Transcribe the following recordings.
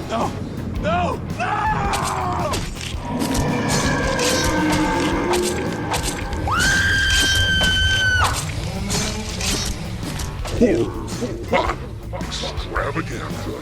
No! No! No! Horror Pop Extravaganza.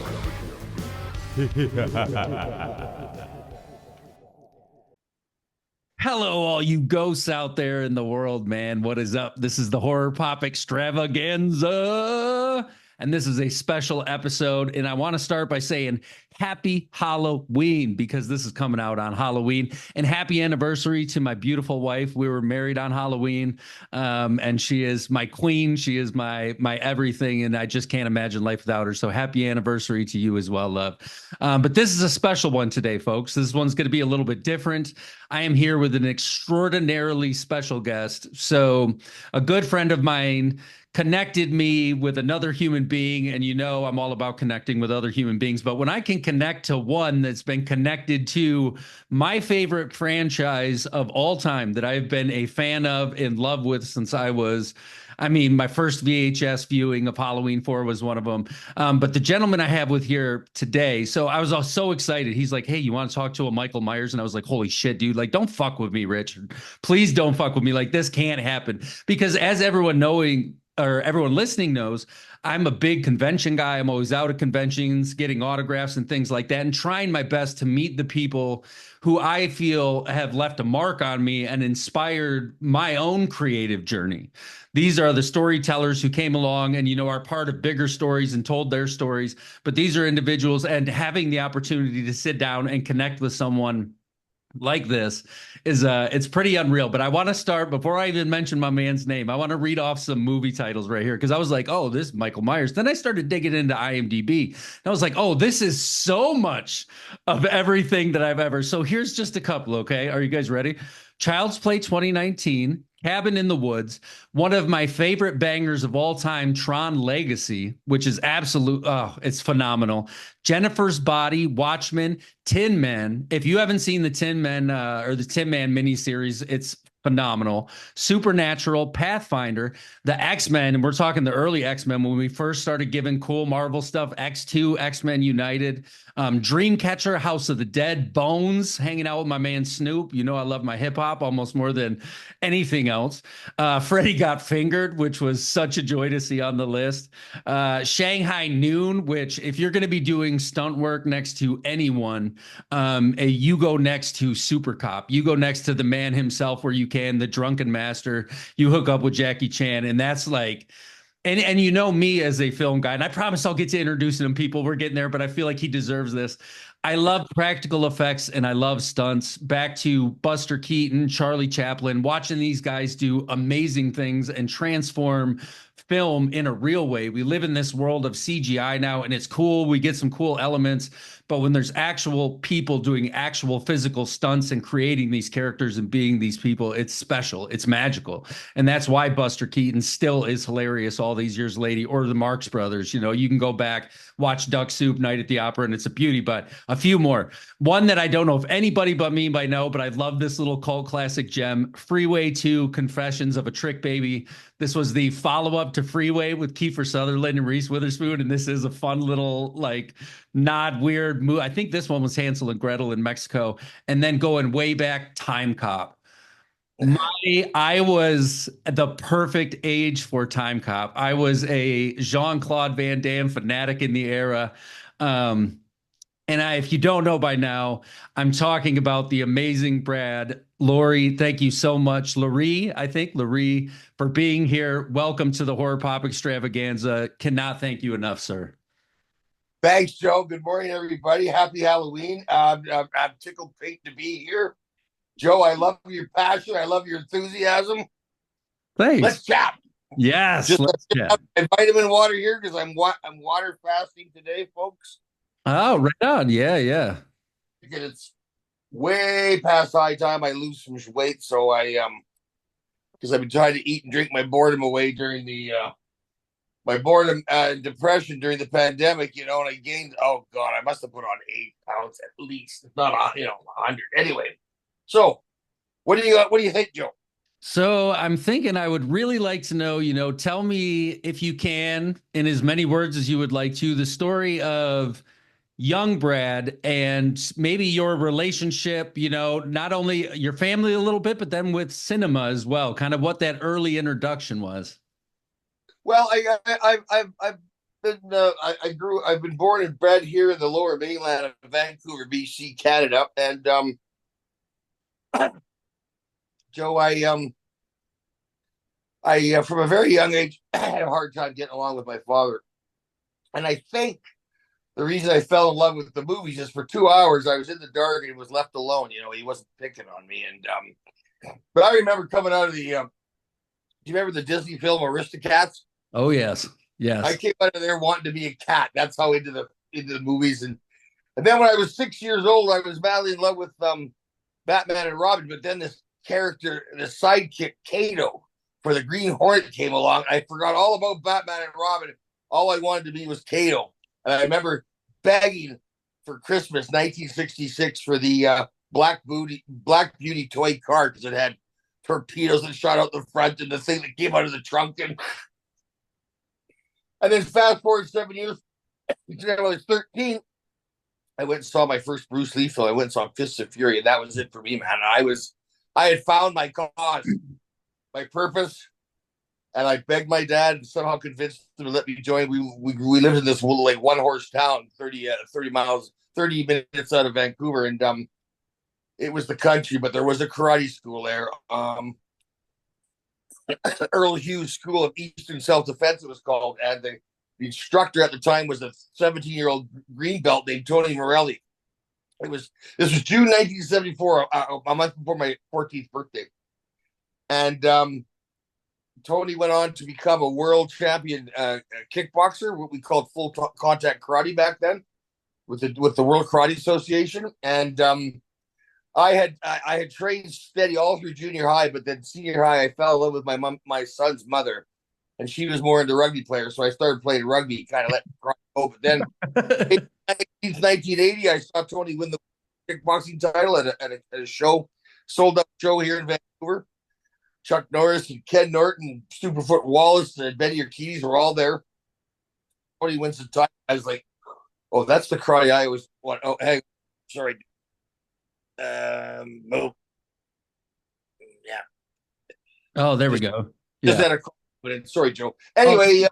Hello, all you ghosts out there in the world, man. What is up? This is the Horror Pop Extravaganza. And this is a special episode. And I want to start by saying happy Halloween because this is coming out on Halloween. And happy anniversary to my beautiful wife. We were married on Halloween. And she is my queen. She is my everything. And I just can't imagine life without her. So happy anniversary to you as well, love. But this is a special one today, folks. This one's going to be a little bit different. I am here with an extraordinarily special guest. So a good friend of mine connected me with another human being, and you know I'm all about connecting with other human beings, but when I can connect to one that's been connected to my favorite franchise of all time that I've been a fan of, in love with since my first VHS viewing of Halloween 4 was one of them. But the gentleman I have with here today, so I was so excited. He's like, hey, you want to talk to a Michael Myers? And I was like, holy shit, dude. Like, don't fuck with me, Richard. Please don't fuck with me. Like, this can't happen. Because as everyone listening knows, I'm a big convention guy. I'm always out at conventions, getting autographs and things like that, and trying my best to meet the people who I feel have left a mark on me and inspired my own creative journey. These are the storytellers who came along and, are part of bigger stories and told their stories. But these are individuals, and having the opportunity to sit down and connect with someone like this is it's pretty unreal. But I want to start, before I even mention my man's name, I want to read off some movie titles right here, because I was like, oh, this is Michael Myers. Then I started digging into IMDb and I was like, oh, this is so much of everything that I've ever. So here's just a couple. Okay, are you guys ready? Child's Play 2019, Cabin in the Woods, one of my favorite bangers of all time, Tron Legacy, which is it's phenomenal. Jennifer's Body, Watchmen, Tin Men. If you haven't seen the Tin Men or the Tin Man miniseries, it's phenomenal. Supernatural, Pathfinder, the X-Men, and we're talking the early X-Men when we first started giving cool Marvel stuff, X2, X-Men United, Dreamcatcher, House of the Dead, Bones, hanging out with my man Snoop. You know I love my hip-hop almost more than anything else. Freddy Got Fingered, which was such a joy to see on the list. Shanghai Noon, which if you're going to be doing stunt work next to anyone, you go next to Super Cop. You go next to the man himself where you can, the drunken master. You hook up with Jackie Chan, and that's like... And you know me as a film guy, and I promise I'll get to introducing him. People, we're getting there, but I feel like he deserves this. I love practical effects and I love stunts. Back to Buster Keaton, Charlie Chaplin, watching these guys do amazing things and transform film in a real way. We live in this world of CGI now, and it's cool. We get some cool elements, but when there's actual people doing actual physical stunts and creating these characters and being these people, it's special. It's magical. And that's why Buster Keaton still is hilarious all these years later, or the Marx Brothers. You can go back, watch Duck Soup, Night at the Opera, and it's a beauty. But a few more. One that I don't know if anybody but me might know, but I love this little cult classic gem, Freeway 2, Confessions of a Trick Baby. This was the follow-up to Freeway with Kiefer Sutherland and Reese Witherspoon, and this is a fun little, nod, weird move. I think this one was Hansel and Gretel in Mexico, and then going way back, Timecop. I was the perfect age for Timecop. I was a Jean-Claude Van Damme fanatic in the era. If you don't know by now, I'm talking about the amazing Brad Loree. Thank you so much, Loree, for being here. Welcome to the Horror Pop Extravaganza. Cannot thank you enough, sir. Thanks, Joe. Good morning, everybody. Happy Halloween. I'm tickled pink to be here. Joe, I love your passion. I love your enthusiasm. Thanks. Let's chat. Yes. Let's chat. Vitamin water here because I'm water fasting today, folks. Oh, right on. Yeah. Because it's way past high time I lose some weight, so because I've been trying to eat and drink my boredom away during the my boredom and depression during the pandemic, and I gained, oh God, I must have put on 8 pounds at least, if not 100. Anyway, so what do you think, Joe? So I'm thinking I would really like to know, tell me if you can, in as many words as you would like to, the story of young Brad and maybe your relationship, not only your family a little bit, but then with cinema as well, kind of what that early introduction was. Well, I've been born and bred here in the lower mainland of Vancouver, BC, Canada. And Joe, I from a very young age had a hard time getting along with my father. And I think the reason I fell in love with the movies is for 2 hours I was in the dark and he was left alone. He wasn't picking on me. And but I remember coming out of the do you remember the Disney film Aristocats? Oh yes. Yes. I came out of there wanting to be a cat. That's how into the movies. And then when I was 6 years old, I was madly in love with Batman and Robin. But then this character, the sidekick Kato for the Green Hornet came along. I forgot all about Batman and Robin. All I wanted to be was Kato. And I remember begging for Christmas 1966 for the Black Beauty toy car because it had torpedoes that shot out the front and the thing that came out of the trunk. And then fast forward 7 years, when I was 13, I went and saw my first Bruce Lee film. I went and saw Fists of Fury, and that was it for me, man. I had found my cause, my purpose, and I begged my dad and somehow convinced him to let me join. We lived in this like one horse town, 30 minutes out of Vancouver, and it was the country, but there was a karate school there. Earl Hughes School of Eastern Self-Defense, it was called, and the instructor at the time was a 17-year-old green belt named Tony Morelli. This was June 1974, a month before my 14th birthday, and Tony went on to become a world champion kickboxer, what we called full contact karate back then, with the World Karate Association, and I had trained steady all through junior high, but then senior high, I fell in love with my son's mother, and she was more into rugby players, so I started playing rugby, kind of let it go. But then in 1980, I saw Tony win the kickboxing title at a show, sold out show here in Vancouver. Chuck Norris and Ken Norton, Superfoot Wallace, and Betty Urquidez were all there. Tony wins the title. I was like, "Oh, that's the karate I always want." Oh, hey, sorry. Yeah. Oh, there we go. Just had a sorry, Joe. Anyway,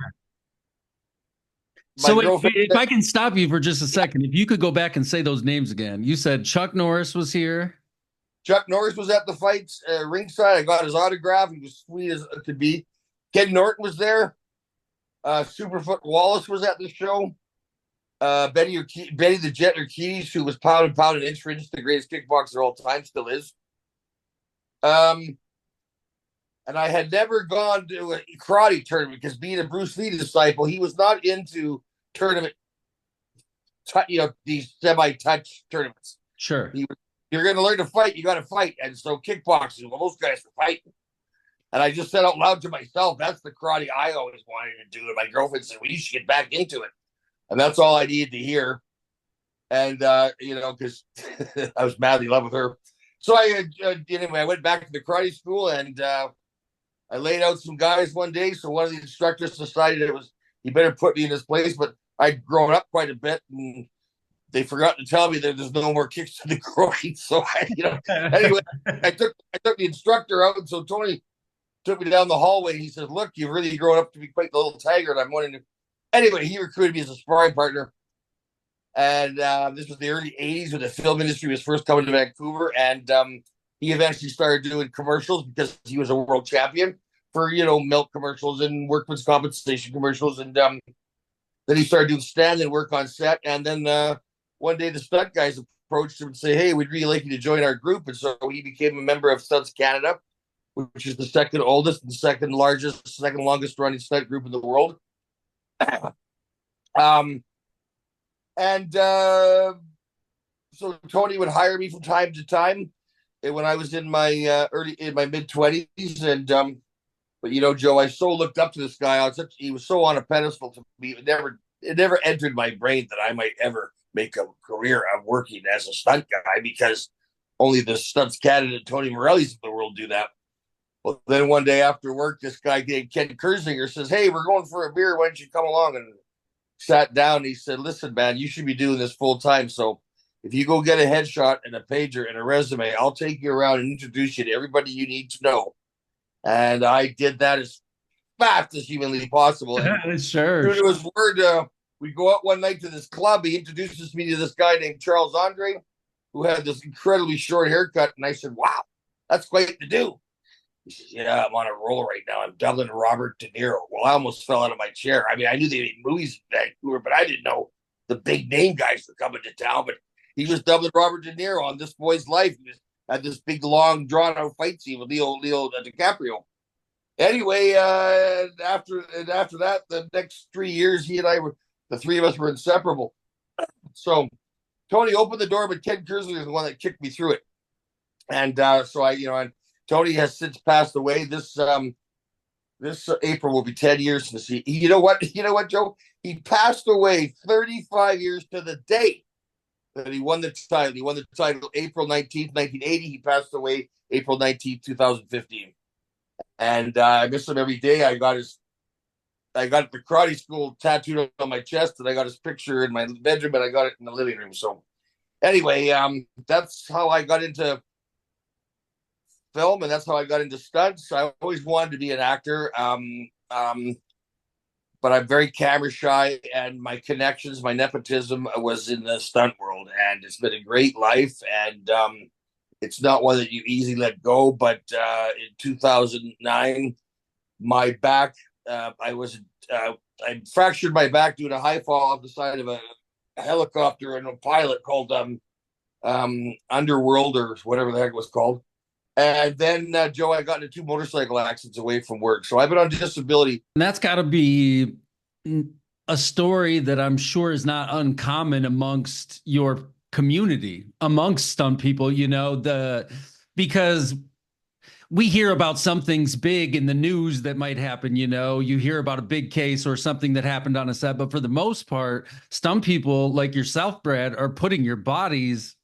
so if I can stop you for just a second, if you could go back and say those names again. You said Chuck Norris was here. Chuck Norris was at the fights ringside. I got his autograph. He was sweet as it could be. Ken Norton was there. Superfoot Wallace was at the show. Betty the Jet Urquidez, who was pound and pound and inch for inch the greatest kickboxer of all time, still is. And I had never gone to a karate tournament because being a Bruce Lee disciple, he was not into tournament, these semi-touch tournaments. Sure. You're going to learn to fight, you got to fight. And so kickboxing, well, those guys are fighting. And I just said out loud to myself, that's the karate I always wanted to do. And my girlfriend said, well, you should get back into it. And that's all I needed to hear. And, because I was madly in love with her. So anyway, I went back to the karate school and I laid out some guys one day. So one of the instructors decided he better put me in his place. But I'd grown up quite a bit and they forgot to tell me that there's no more kicks to the groin. So, anyway, I took the instructor out. And so Tony took me down the hallway. He said, look, you've really grown up to be quite the little tiger. And I'm wanting to. Anyway, he recruited me as a sparring partner. And this was the early 80s when the film industry was first coming to Vancouver. And he eventually started doing commercials because he was a world champion for, milk commercials and workman's compensation commercials. And then he started doing stand-in work on set. And then one day the stunt guys approached him and say, hey, we'd really like you to join our group. And so he became a member of Stunts Canada, which is the second oldest and second longest running stunt group in the world. So Tony would hire me from time to time when I was in my mid-20s. And but Joe, I so looked up to this guy. He was so on a pedestal to me. It never entered my brain that I might ever make a career of working as a stunt guy, because only the Stunts Canada and Tony Morelli's of the world do that. Well, then one day after work, this guy named Ken Kersinger says, hey, we're going for a beer. Why don't you come along? And sat down. And he said, "Listen, man, you should be doing this full time. So if you go get a headshot and a pager and a resume, I'll take you around and introduce you to everybody you need to know." And I did that as fast as humanly possible. And Sure. true to his word, we go out one night to this club. He introduces me to this guy named Charles Andre, who had this incredibly short haircut. And I said, "Wow, that's quite to do." He says, "Yeah, I'm on a roll right now. I'm doubling Robert De Niro." Well, I almost fell out of my chair. I mean, I knew they made movies in Vancouver, but I didn't know the big name guys were coming to town. But he was doubling Robert De Niro on this boy's life. He had this big, long, drawn-out fight scene with Leo DiCaprio. Anyway, after that, the next 3 years, he and I were, the three of us were inseparable. So Tony opened the door, but Ken Kersley was the one that kicked me through it. And so and Tony has since passed away. This April will be 10 years since he. You know what, Joe? He passed away 35 years to the day that he won the title. He won the title April 19th, 1980. He passed away April 19th, 2015. And I miss him every day. I got the karate school tattooed on my chest, and I got his picture in my bedroom, and I got it in the living room. So anyway, that's how I got into film, and that's how I got into stunts. I always wanted to be an actor, but I'm very camera shy, and my connections, my nepotism was in the stunt world, and it's been a great life, and it's not one that you easily let go. But in 2009, my back, I fractured my back doing a high fall off the side of a helicopter and a pilot called Underworld or whatever the heck it was called. And then, Joe, I got into 2 motorcycle accidents away from work. So I've been on disability. And that's got to be a story that I'm sure is not uncommon amongst your community, amongst stunt people, because we hear about something's big in the news that might happen, you hear about a big case or something that happened on a set. But for the most part, stunt people like yourself, Brad, are putting your bodies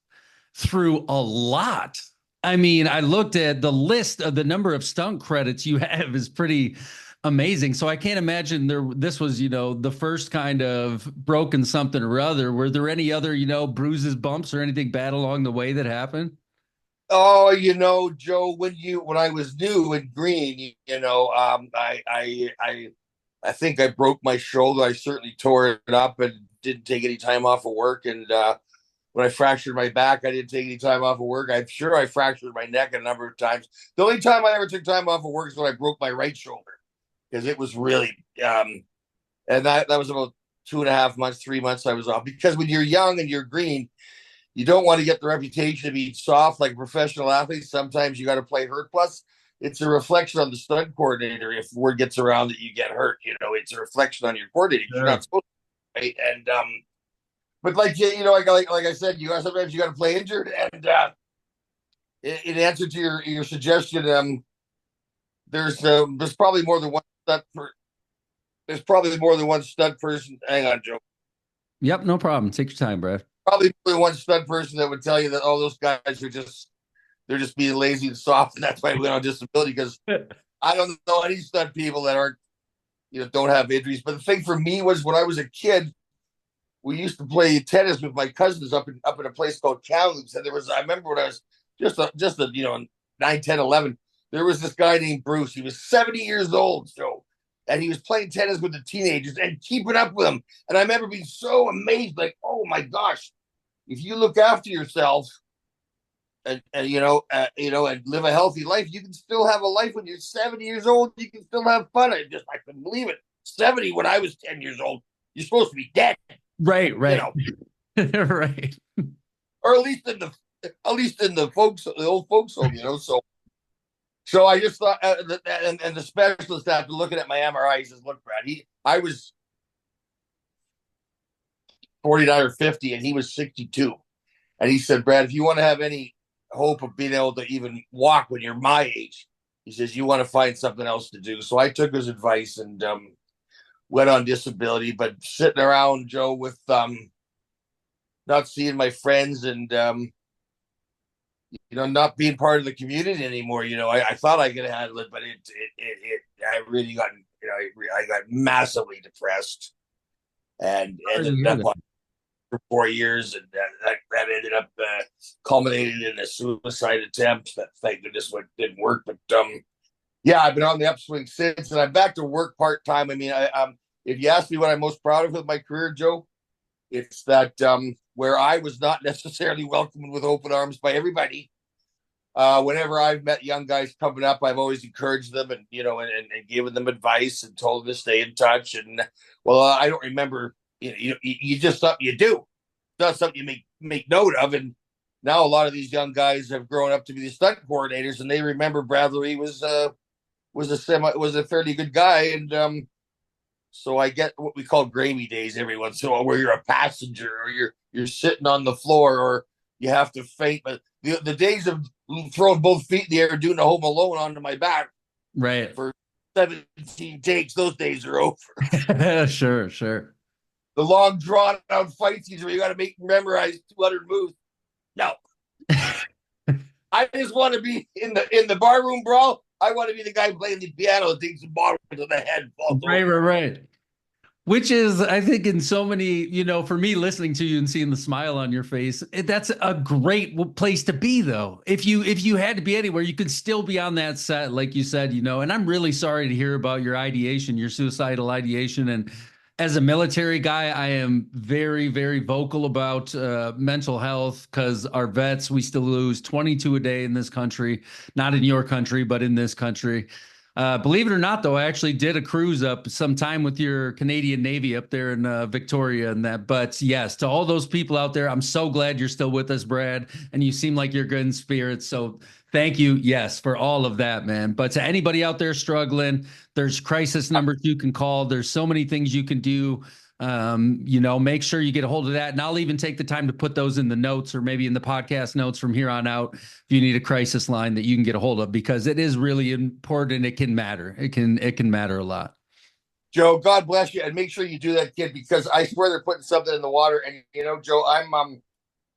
through a lot. I mean, I looked at the list of the number of stunt credits you have is pretty amazing. So I can't imagine this was, the first kind of broken something or other. Were there any other, bruises, bumps, or anything bad along the way that happened? Oh, Joe, when I was new and green, I think I broke my shoulder. I certainly tore it up and didn't take any time off of work. And when I fractured my back, I didn't take any time off of work. I'm sure I fractured my neck a number of times. The only time I ever took time off of work is when I broke my right shoulder, because it was really, and that was about 2.5 months, 3 months I was off. Because when you're young and you're green, you don't want to get the reputation of being soft like a professional athlete. Sometimes you got to play hurt. Plus, it's a reflection on the stunt coordinator. If word gets around that you get hurt, it's a reflection on your coordinator. Sure. You're not supposed to, right? And but like I said, sometimes you got to play injured. And in answer to your suggestion, there's probably more than one stunt there's probably more than one stunt person. Hang on, Joe. Yep, no problem. Take your time, Brad. Probably one stunt person that would tell you that all those guys they're just being lazy and soft, and that's why we went on disability. Because I don't know any stunt people that aren't, don't have injuries. But the thing for me was, when I was a kid, we used to play tennis with my cousins up in a place called Kamloops. And I remember when I was just a 9, 10, 11, there was this guy named Bruce. He was 70 years old, Joe. And he was playing tennis with the teenagers and keeping up with them. And I remember being so amazed, like, oh my gosh, if you look after yourself and live a healthy life, you can still have a life when you're 70 years old. You can still have fun. I couldn't believe it. 70 when I was 10 years old. You're supposed to be dead. Right. Right. Or at least in the old folks home, So I just thought, and the specialist, after looking at my MRI, he says, "Look, Brad, I was 49 or 50, and he was 62." And he said, "Brad, if you want to have any hope of being able to even walk when you're my age," he says, "you want to find something else to do." So I took his advice and went on disability, but sitting around, Joe, with not seeing my friends and not being part of the community anymore. I thought I could handle it, but I really got, I got massively depressed. and Sorry to ended hear up that. on for 4 years, and that ended up culminated in a suicide attempt that thank goodness didn't work. But yeah, I've been on the upswing since, and I'm back to work part time. I mean, if you ask me what I'm most proud of with my career, Joe, it's that where I was not necessarily welcomed with open arms by everybody. Whenever I've met young guys coming up, I've always encouraged them and and given them advice and told them to stay in touch. And well, I don't remember. You just something you do. It's not something you make note of. And now a lot of these young guys have grown up to be the stunt coordinators, and they remember Brad Loree was a fairly good guy. And so I get what we call gravy days every once in a while, where you're a passenger or you're sitting on the floor or you have to faint. But the days of throwing both feet in the air, doing a Home Alone onto my back, Right. for 17 takes, those days are over. Sure. The long drawn out fight scenes where you got to memorize 200 moves. No, I just want to be in the barroom brawl. I want to be the guy playing the piano that takes the bottle to the head. Right. Which is, I think, in so many, for me listening to you and seeing the smile on your face, that's a great place to be, though. If you had to be anywhere, you could still be on that set, like you said, and I'm really sorry to hear about your ideation, your suicidal ideation. And as a military guy, I am very, very vocal about mental health, because our vets, we still lose 22 a day in this country, not in your country, but in this country. Believe it or not, though, I actually did a cruise up sometime with your Canadian Navy up there in Victoria and that. But yes, to all those people out there, I'm so glad you're still with us, Brad, and you seem like you're good in spirits. So thank you, yes, for all of that, man. But to anybody out there struggling, there's crisis numbers you can call. There's so many things you can do. Make sure you get a hold of that. And I'll even take the time to put those in the notes or maybe in the podcast notes from here on out if you need a crisis line that you can get a hold of, because it is really important. It can matter. It can matter a lot. Joe, God bless you, and make sure you do that, kid, because I swear they're putting something in the water. And Joe,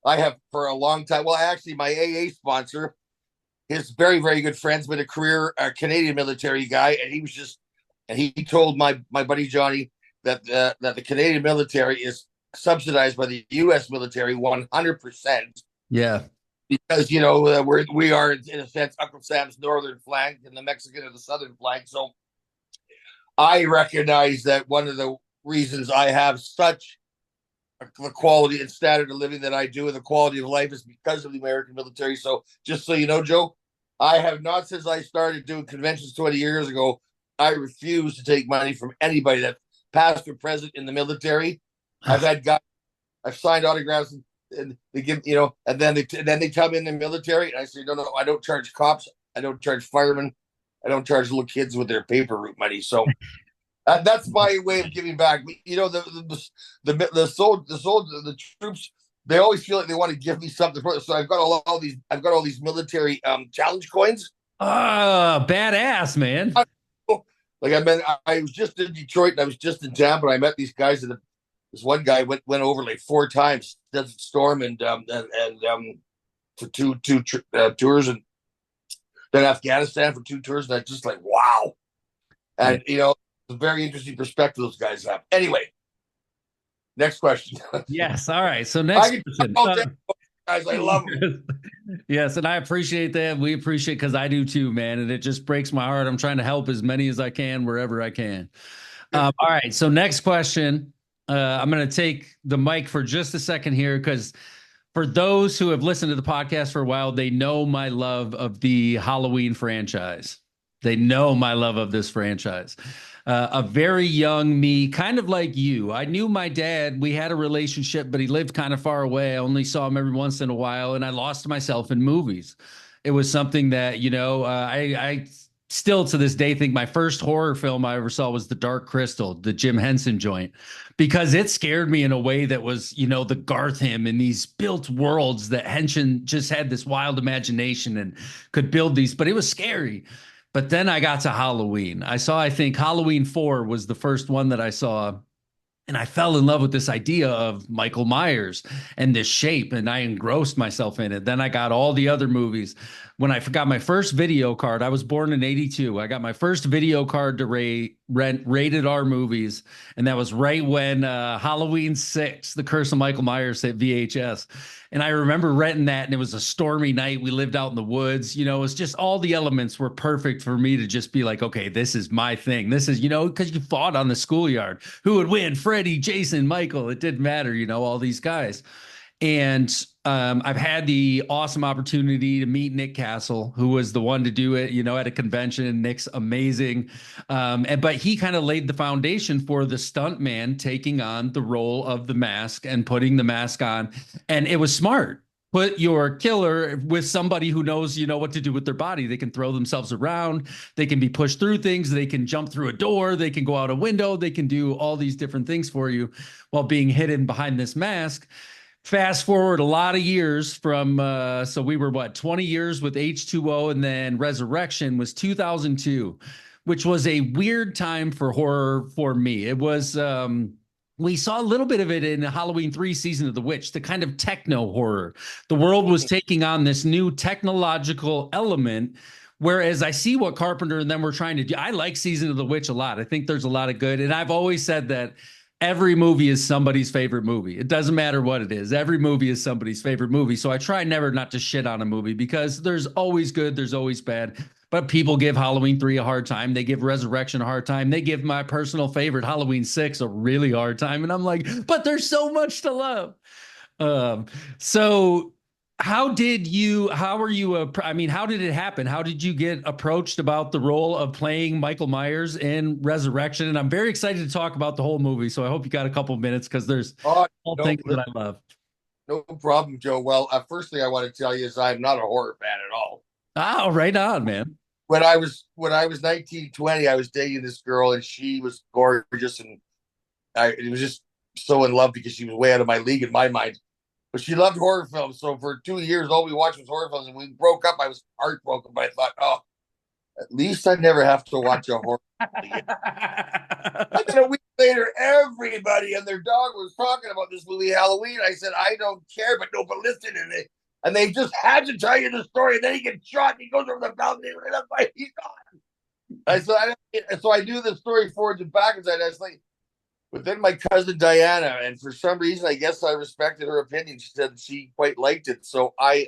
I have for a long time. Well, actually, my AA sponsor, his very, very good friend's been a career Canadian military guy, and he told my buddy Johnny that the Canadian military is subsidized by the U.S. military 100%. Yeah, because we are in a sense Uncle Sam's northern flank and the Mexican are the southern flank. So I recognize that one of the reasons I have such the quality and standard of living that I do and the quality of life is because of the American military. So just so you know, Joe, I have not, since I started doing conventions 20 years ago, I refuse to take money from anybody that past or present in the military. I've had guys, I've signed autographs and they give, and then they tell me in the military, and I say, no, I don't charge cops, I don't charge firemen, I don't charge little kids with their paper route money. So that's my way of giving back. The troops, they always feel like they want to give me something for it. So I've got all these military challenge coins. Badass, man. I was just in Detroit and I was just in Tampa, and I met these guys, and this one guy went over like 4 times Desert Storm and for two tours, and then Afghanistan for 2 tours, and I just like, wow. And it's a very interesting perspective those guys have. Anyway, next question. Yes, all right. So next question. Guys, I love them. Yes, and I appreciate that. We appreciate, because I do too, man. And it just breaks my heart. I'm trying to help as many as I can wherever I can. All right. So next question. I'm going to take the mic for just a second here, because for those who have listened to the podcast for a while, they know my love of the Halloween franchise. They know my love of this franchise. A very young me, kind of like you. I knew my dad. We had a relationship, but he lived kind of far away. I only saw him every once in a while, and I lost myself in movies. It was something that, I still to this day think my first horror film I ever saw was The Dark Crystal, the Jim Henson joint, because it scared me in a way that was, the Gartham and these built worlds that Henson just had this wild imagination and could build these, but it was scary. But then I got to Halloween. I think Halloween 4 was the first one that I saw. And I fell in love with this idea of Michael Myers and this shape, and I engrossed myself in it. Then I got all the other movies. When I got my first video card, I was born in '82. I got my first video card to rent rated R movies, and that was right when Halloween 6, The Curse of Michael Myers, hit VHS. And I remember renting that, and it was a stormy night. We lived out in the woods. You know, it was just all the elements were perfect for me to just be like, okay, this is my thing. This is, you know, because you fought on the schoolyard. Who would win? Freddy, Jason, Michael. It didn't matter, you know, all these guys. And I've had the awesome opportunity to meet Nick Castle, who was the one to do it, you know, at a convention. Nick's amazing. But he kind of laid the foundation for the stunt man taking on the role of the mask and putting the mask on. And it was smart. Put your killer with somebody who knows, you know, what to do with their body. They can throw themselves around. They can be pushed through things. They can jump through a door. They can go out a window. They can do all these different things for you while being hidden behind this mask. Fast forward a lot of years from, so we were 20 years with H2O, and then Resurrection was 2002, which was a weird time for horror for me. It was, we saw a little bit of it in Halloween 3 Season of the Witch, the kind of techno horror. The world was taking on this new technological element. Whereas I see what Carpenter and them were trying to do. I like Season of the Witch a lot. I think there's a lot of good. And I've always said that every movie is somebody's favorite movie. It doesn't matter what it is. Every movie is somebody's favorite movie. So I try never not to shit on a movie because there's always good, there's always bad. But people give Halloween 3 a hard time. They give Resurrection a hard time. They give my personal favorite Halloween 6 a really hard time. And I'm like, but there's so much to love. So how are you, how did it happen? How did you get approached about the role of playing Michael Myers in Resurrection? And I'm very excited to talk about the whole movie. So I hope you got a couple minutes because there's all things that I love. No problem, Joe. Well, firstly, I want to tell you is I'm not a horror fan at all. Oh, right on, man. When I was 19, 20, I was dating this girl and she was gorgeous, and I was just so in love because she was way out of my league in my mind. But she loved horror films. So for 2 years, all we watched was horror films. And we broke up. I was heartbroken, but I thought, oh, at least I never have to watch a horror film again. And then a week later, everybody and their dog was talking about this movie, Halloween. I said, I don't care, but no, but listen. And they just had to tell you the story. And then he gets shot and he goes over the balcony and I'm like, he's gone. I said, so I knew the story forwards and backwards. And I was like, but then my cousin Diana, and for some reason, I guess I respected her opinion. She said she quite liked it. So I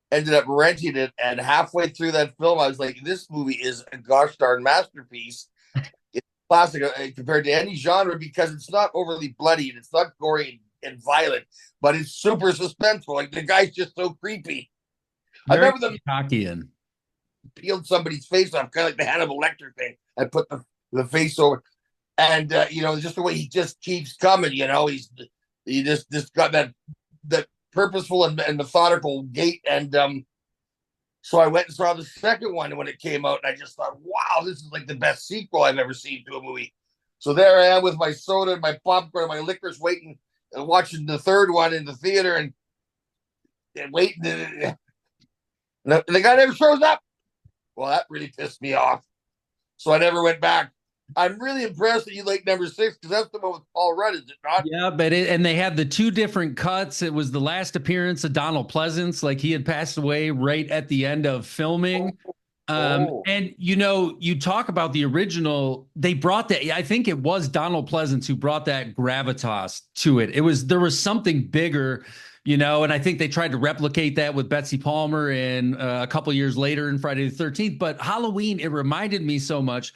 ended up renting it. And halfway through that film, I was like, this movie is a gosh darn masterpiece. It's classic compared to any genre because it's not overly bloody and it's not gory and violent, but it's super suspenseful. Like the guy's just so creepy. I remember them Hitchcockian. Peeled somebody's face off, kind of like the Hannibal Lecter thing. I put the face over. And you know, just the way he just keeps coming, you know, he just got that purposeful and methodical gait. And so I went and saw the second one when it came out, and I just thought, wow, this is like the best sequel I've ever seen to a movie. So there I am with my soda and my popcorn and my liquors, waiting and watching the third one in the theater, and waiting. And the guy never shows up. Well, that really pissed me off. So I never went back. I'm really impressed that you like number 6 because that's the one with Paul Rudd, is it not? Yeah, but and they had the 2 different cuts. It was the last appearance of Donald Pleasance, like he had passed away right at the end of filming. And you know, you talk about the original. They brought that. I think it was Donald Pleasance who brought that gravitas to it. There was something bigger. You know, and I think they tried to replicate that with Betsy Palmer and a couple years later in Friday the 13th. But Halloween, it reminded me so much.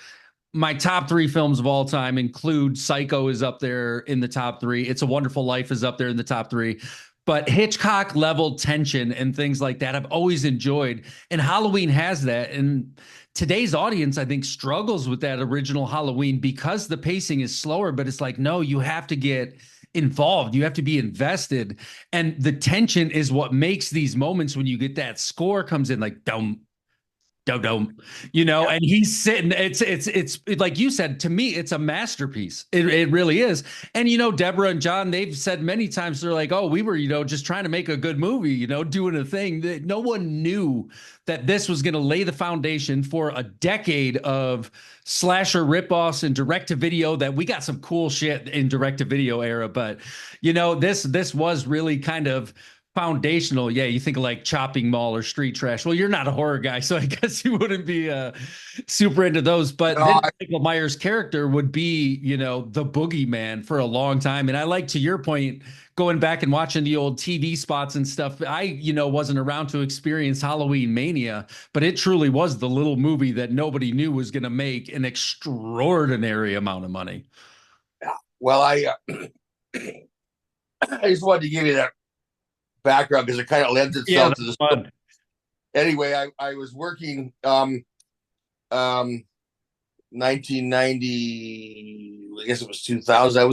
My top 3 films of all time include Psycho is up there in the top 3. It's a Wonderful Life is up there in the top 3. But Hitchcock level tension and things like that I've always enjoyed. And Halloween has that. And today's audience, I think, struggles with that original Halloween because the pacing is slower. But it's like, no, you have to get involved. You have to be invested. And the tension is what makes these moments when you get that score comes in like, dum, Don't and he's sitting. It's like you said, to me, it's a masterpiece. It really is. And Deborah and John, they've said many times, they're like, oh, we were just trying to make a good movie, doing a thing that no one knew that this was going to lay the foundation for a decade of slasher ripoffs and direct to video. That we got some cool shit in direct to video era, but this was really kind of foundational. Yeah, you think of like Chopping Mall or Street Trash. Well, you're not a horror guy, so I guess you wouldn't be super into those. But then Michael Myers' character would be, the boogeyman for a long time. And I like, to your point, going back and watching the old TV spots and stuff. I, wasn't around to experience Halloween mania, but it truly was the little movie that nobody knew was going to make an extraordinary amount of money. Well, I just wanted to give you that background because it kind of lends itself to this. Anyway, I was working 1990, I guess it was 2000. I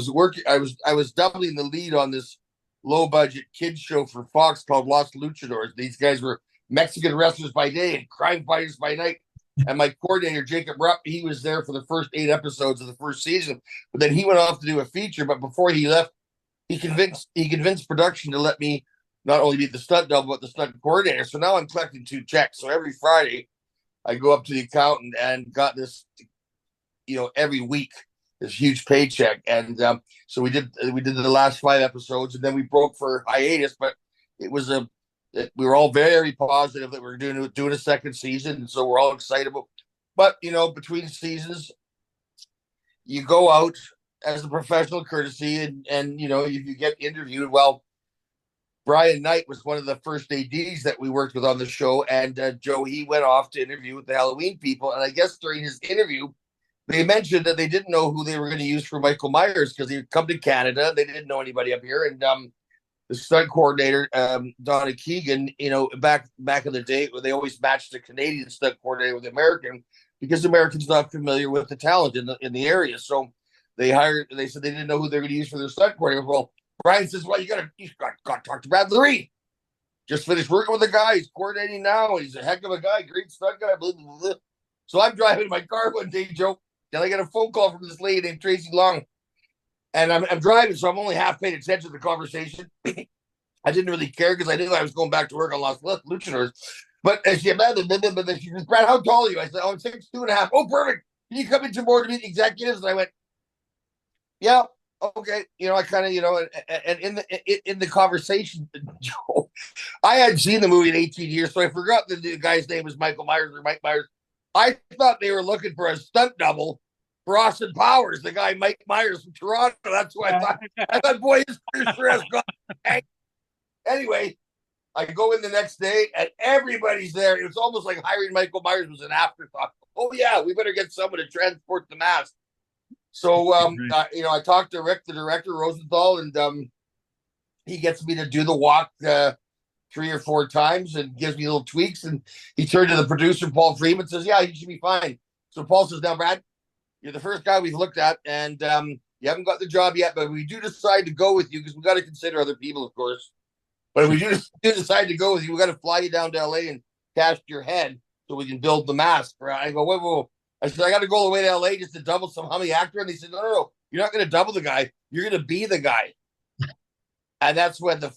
was doubling the lead on this low budget kids show for Fox called Los Luchadors. These guys were Mexican wrestlers by day and crime fighters by night. And my coordinator, Jacob Rupp, he was there for the first 8 episodes of the first season. But then he went off to do a feature. But before he left, he convinced production to let me not only be the stunt double, but the stunt coordinator. So now I'm collecting 2 checks. So every Friday, I go up to the accountant and got this, every week, this huge paycheck. And so we did the last 5 episodes, and then we broke for hiatus. But it was we were all very positive that we were doing a second season, and so we're all excited about. But between seasons, you go out as a professional courtesy, and if you get interviewed, well. Brian Knight was one of the first ADs that we worked with on the show, and Joe, he went off to interview with the Halloween people, and I guess during his interview, they mentioned that they didn't know who they were going to use for Michael Myers because he'd come to Canada, they didn't know anybody up here, and the stunt coordinator, Donna Keegan, back in the day, they always matched the Canadian stunt coordinator with the American because the American's not familiar with the talent in the area, so they said they didn't know who they were going to use for their stunt coordinator. Well, Brian says, well, you got to talk to Brad Loree. Just finished working with the guy. He's coordinating now. He's a heck of a guy, great stunt guy, blah, blah, blah. So I'm driving in my car one day, Joe, and I get a phone call from this lady named Tracy Long. And I'm driving, so I'm only half paying attention to the conversation. I didn't really care because I knew I was going back to work on Los Luchadors. But she said, Brad, how tall are you? I said, I'm 6'2.5". Oh, perfect. Can you come in tomorrow to meet the executives? And I went, yeah. Okay, I kind of, and in the conversation, Joe, I hadn't seen the movie in 18 years, so I forgot that the guy's name was Michael Myers or Mike Myers. I thought they were looking for a stunt double for Austin Powers, the guy Mike Myers from Toronto. That's what I thought. I thought, boy, his career has gone. Anyway, I go in the next day, and everybody's there. It was almost like hiring Michael Myers was an afterthought. Oh yeah, we better get someone to transport the mask. So, I talked to Rick, the director, Rosenthal, and he gets me to do the walk 3 or 4 times and gives me little tweaks. And he turned to the producer, Paul Freeman, and says, yeah, you should be fine. So Paul says, now, Brad, you're the first guy we've looked at, and you haven't got the job yet, but we do decide to go with you because we got to consider other people, of course. But if we do decide to go with you, we got to fly you down to LA and cast your head so we can build the mask. I go, whoa. I said, I got to go all the way to LA just to double some hummy actor. And they said, no, you're not going to double the guy. You're going to be the guy. And that's when the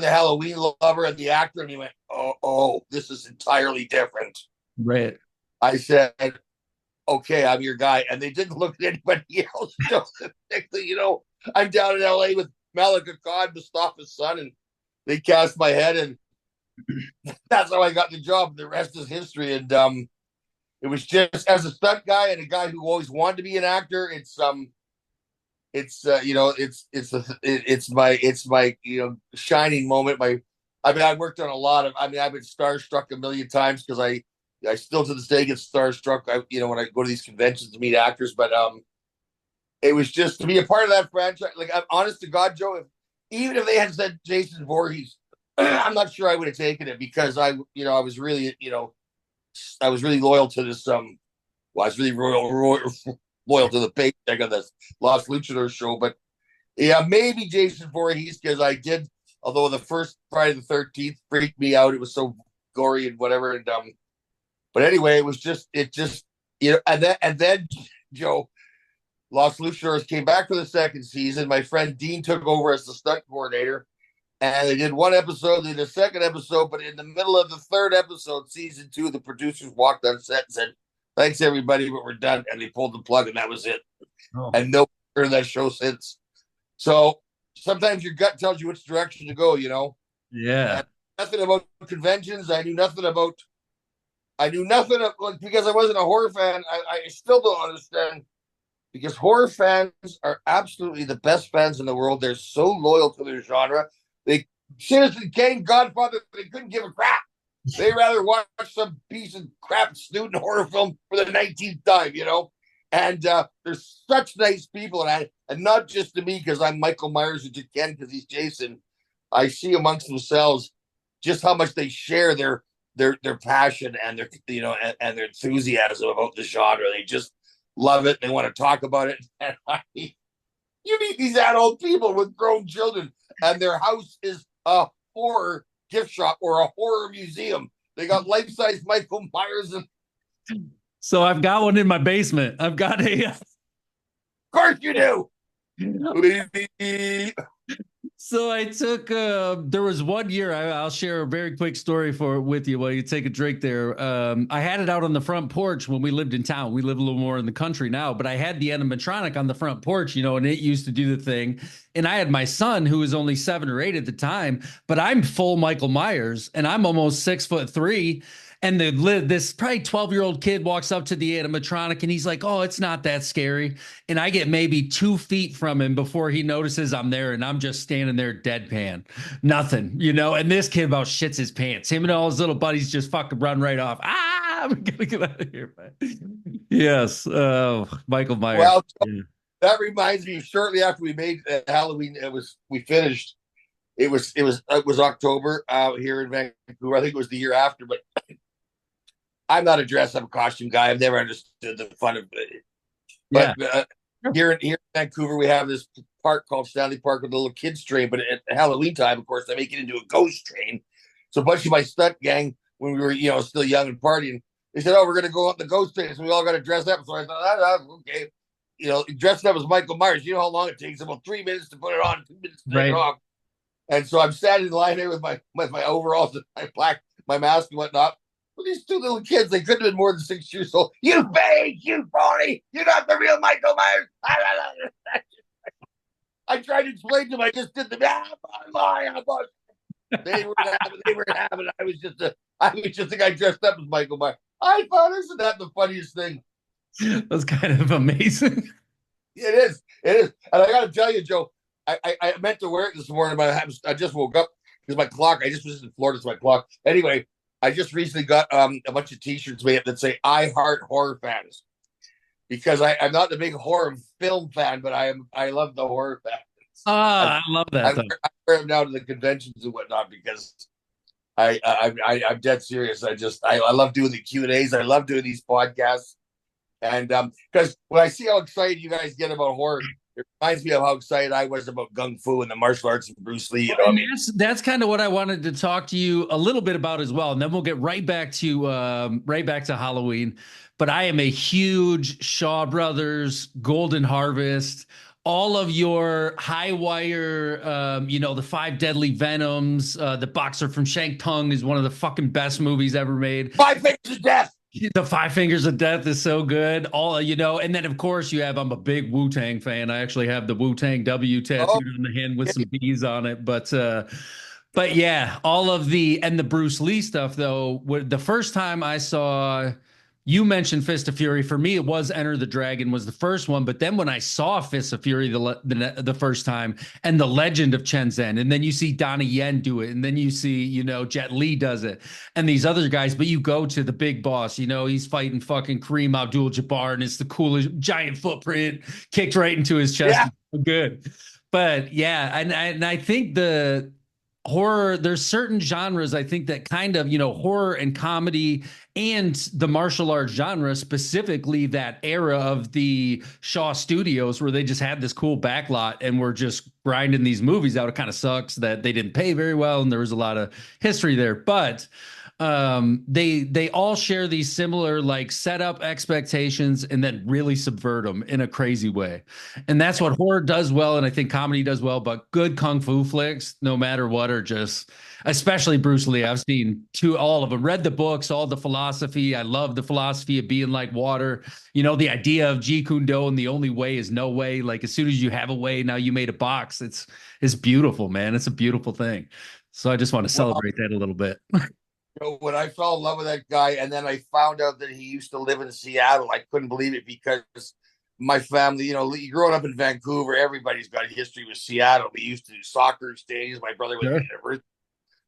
Halloween lover and the actor, and he went, oh, this is entirely different. Right. I said, okay, I'm your guy. And they didn't look at anybody else. Next thing you know, I'm down in LA with Malika Khan, Mustafa's son, and they cast my head, and that's how I got the job. The rest is history. And it was just as a stunt guy and a guy who always wanted to be an actor. It's my shining moment. I worked on a lot of. I've been starstruck a million times because I still to this day get starstruck. When I go to these conventions to meet actors, but it was just to be a part of that franchise. Like, I'm honest to God, Joe, even if they had said Jason Voorhees, I'm not sure I would have taken it because I was really loyal to this. I was really loyal to the paycheck of this Los Luchadors show. But yeah, maybe Jason Voorhees because I did. Although the first Friday the 13th freaked me out, it was so gory and whatever. And But anyway, it just and then Joe, Los Luchadores came back for the second season. My friend Dean took over as the stunt coordinator, and they did one episode, they did a second episode, but in the middle of the third episode, season 2, the producers walked on set and said, "Thanks everybody, but we're done," and they pulled the plug, and that was it. Oh. And no heard that show since. So sometimes your gut tells you which direction to go, Yeah. Nothing about conventions. I knew nothing about because I wasn't a horror fan. I still don't understand, because horror fans are absolutely the best fans in the world. They're so loyal to their genre. They Citizen Kane, Godfather, they couldn't give a crap. They rather watch some piece of crap student horror film for the 19th time, And they're such nice people, and not just to me because I'm Michael Myers, or to Ken because he's Jason. I see amongst themselves just how much they share their passion and their and their enthusiasm about the genre. They just love it. They want to talk about it. And you meet these adult people with grown children, and their house is a horror gift shop or a horror museum. They got life-size Michael Myers. So I've got one in my basement. I've got a. Of course you do. So I took. There was one year. I'll share a very quick story with you while you take a drink there. I had it out on the front porch when we lived in town. We live a little more in the country now, but I had the animatronic on the front porch, and it used to do the thing. And I had my son, who was only 7 or 8 at the time, but I'm full Michael Myers, and I'm almost 6'3". And this probably 12-year-old kid walks up to the animatronic and he's like, "Oh, it's not that scary." And I get maybe 2 feet from him before he notices I'm there, and I'm just standing there deadpan. Nothing, And this kid about shits his pants. Him and all his little buddies just fucking run right off. I'm gonna get out of here, man. Yes. Michael Myers. Well, that reminds me, shortly after we made Halloween, we finished. It was October here in Vancouver. I think it was the year after, but I'm not a dress-up costume guy. I've never understood the fun of it. But here in Vancouver, we have this park called Stanley Park with a little kids train. But at Halloween time, of course, they make it into a ghost train. So a bunch of my stunt gang, when we were still young and partying, they said, "Oh, we're going to go on the ghost train, so we all got to dress up." So I thought, okay, dressed up as Michael Myers. You know how long it takes? About 3 minutes to put it on, 2 minutes to take it off. And so I'm standing in line there with my overalls and my mask and whatnot. Well, these 2 little kids, they couldn't have been more than 6 years old. "You fake, you phony, you're not the real Michael Myers." I tried to explain to them, I just did the They were having it. I was just a guy dressed up as Michael Myers. I thought, isn't that the funniest thing? That's kind of amazing. It is. And I got to tell you, Joe, I meant to wear it this morning, but I just woke up because my clock. I just was in Florida, so my clock. Anyway, I just recently got a bunch of T-shirts made up that say "I heart horror fans," because I'm not the big horror film fan, but I love the horror fans. I love that. I wear them now to the conventions and whatnot because I'm dead serious. I love doing the Q&As. I love doing these podcasts, and because when I see how excited you guys get about horror, it reminds me of how excited I was about Gung Fu and the martial arts and Bruce Lee. That's kind of what I wanted to talk to you a little bit about as well, and then we'll get right back to Halloween. But I am a huge Shaw Brothers, Golden Harvest, all of your high wire, the 5 Deadly Venoms, the Boxer from Shanghai is one of the fucking best movies ever made. 5 Fingers of Death. The 5 Fingers of Death is so good. And then of course I'm a big Wu-Tang fan. I actually have the Wu-Tang W tattooed on the hand with some bees on it. But yeah, all of the Bruce Lee stuff though. The first time I saw, you mentioned Fist of Fury. For me, it was Enter the Dragon was the first one. But then when I saw Fist of Fury the first time, and the Legend of Chen Zhen, and then you see Donnie Yen do it, and then you see, Jet Li does it, and these other guys, but you go to the big boss, he's fighting fucking Kareem Abdul-Jabbar, and it's the coolest giant footprint kicked right into his chest. Yeah. So good. But yeah, and I think the horror, there's certain genres I think that kind of, horror and comedy and the martial arts genre, specifically that era of the Shaw Studios where they just had this cool backlot and were just grinding these movies out. It kind of sucks that they didn't pay very well and there was a lot of history there. But They all share these similar like set up expectations and then really subvert them in a crazy way. And that's what horror does well, and I think comedy does well, but good kung fu flicks, no matter what, are just, especially Bruce Lee. I've seen all of them, read the books, all the philosophy. I love the philosophy of being like water. The idea of Jeet Kune Do and the only way is no way. Like as soon as you have a way, now you made a box. It's beautiful, man. It's a beautiful thing. So I just want to celebrate that a little bit. When I fell in love with that guy, and then I found out that he used to live in Seattle, I couldn't believe it because my family, growing up in Vancouver, everybody's got a history with Seattle. We used to do soccer stadiums. My brother went to university.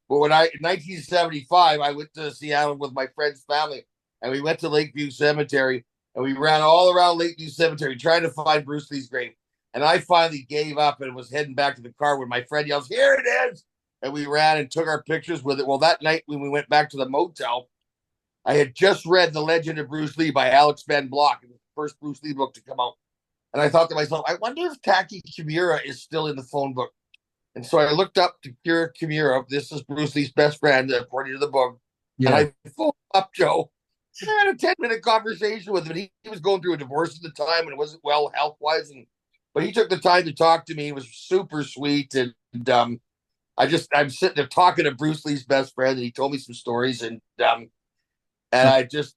But in 1975, I went to Seattle with my friend's family, and we went to Lakeview Cemetery, and we ran all around Lakeview Cemetery trying to find Bruce Lee's grave. And I finally gave up and was heading back to the car when my friend yells, "Here it is!" And we ran and took our pictures with it. Well, that night when we went back to the motel, I had just read The Legend of Bruce Lee by Alex Van Block, the first Bruce Lee book to come out. And I thought to myself, I wonder if Taki Kimura is still in the phone book. And so I looked up to Kira Kimura. This is Bruce Lee's best friend, according to the book. Yeah. And I phoned up Joe. I had a 10-minute conversation with him. He was going through a divorce at the time and wasn't well health-wise. But he took the time to talk to me. He was super sweet. And I'm sitting there talking to Bruce Lee's best friend, and he told me some stories, and I just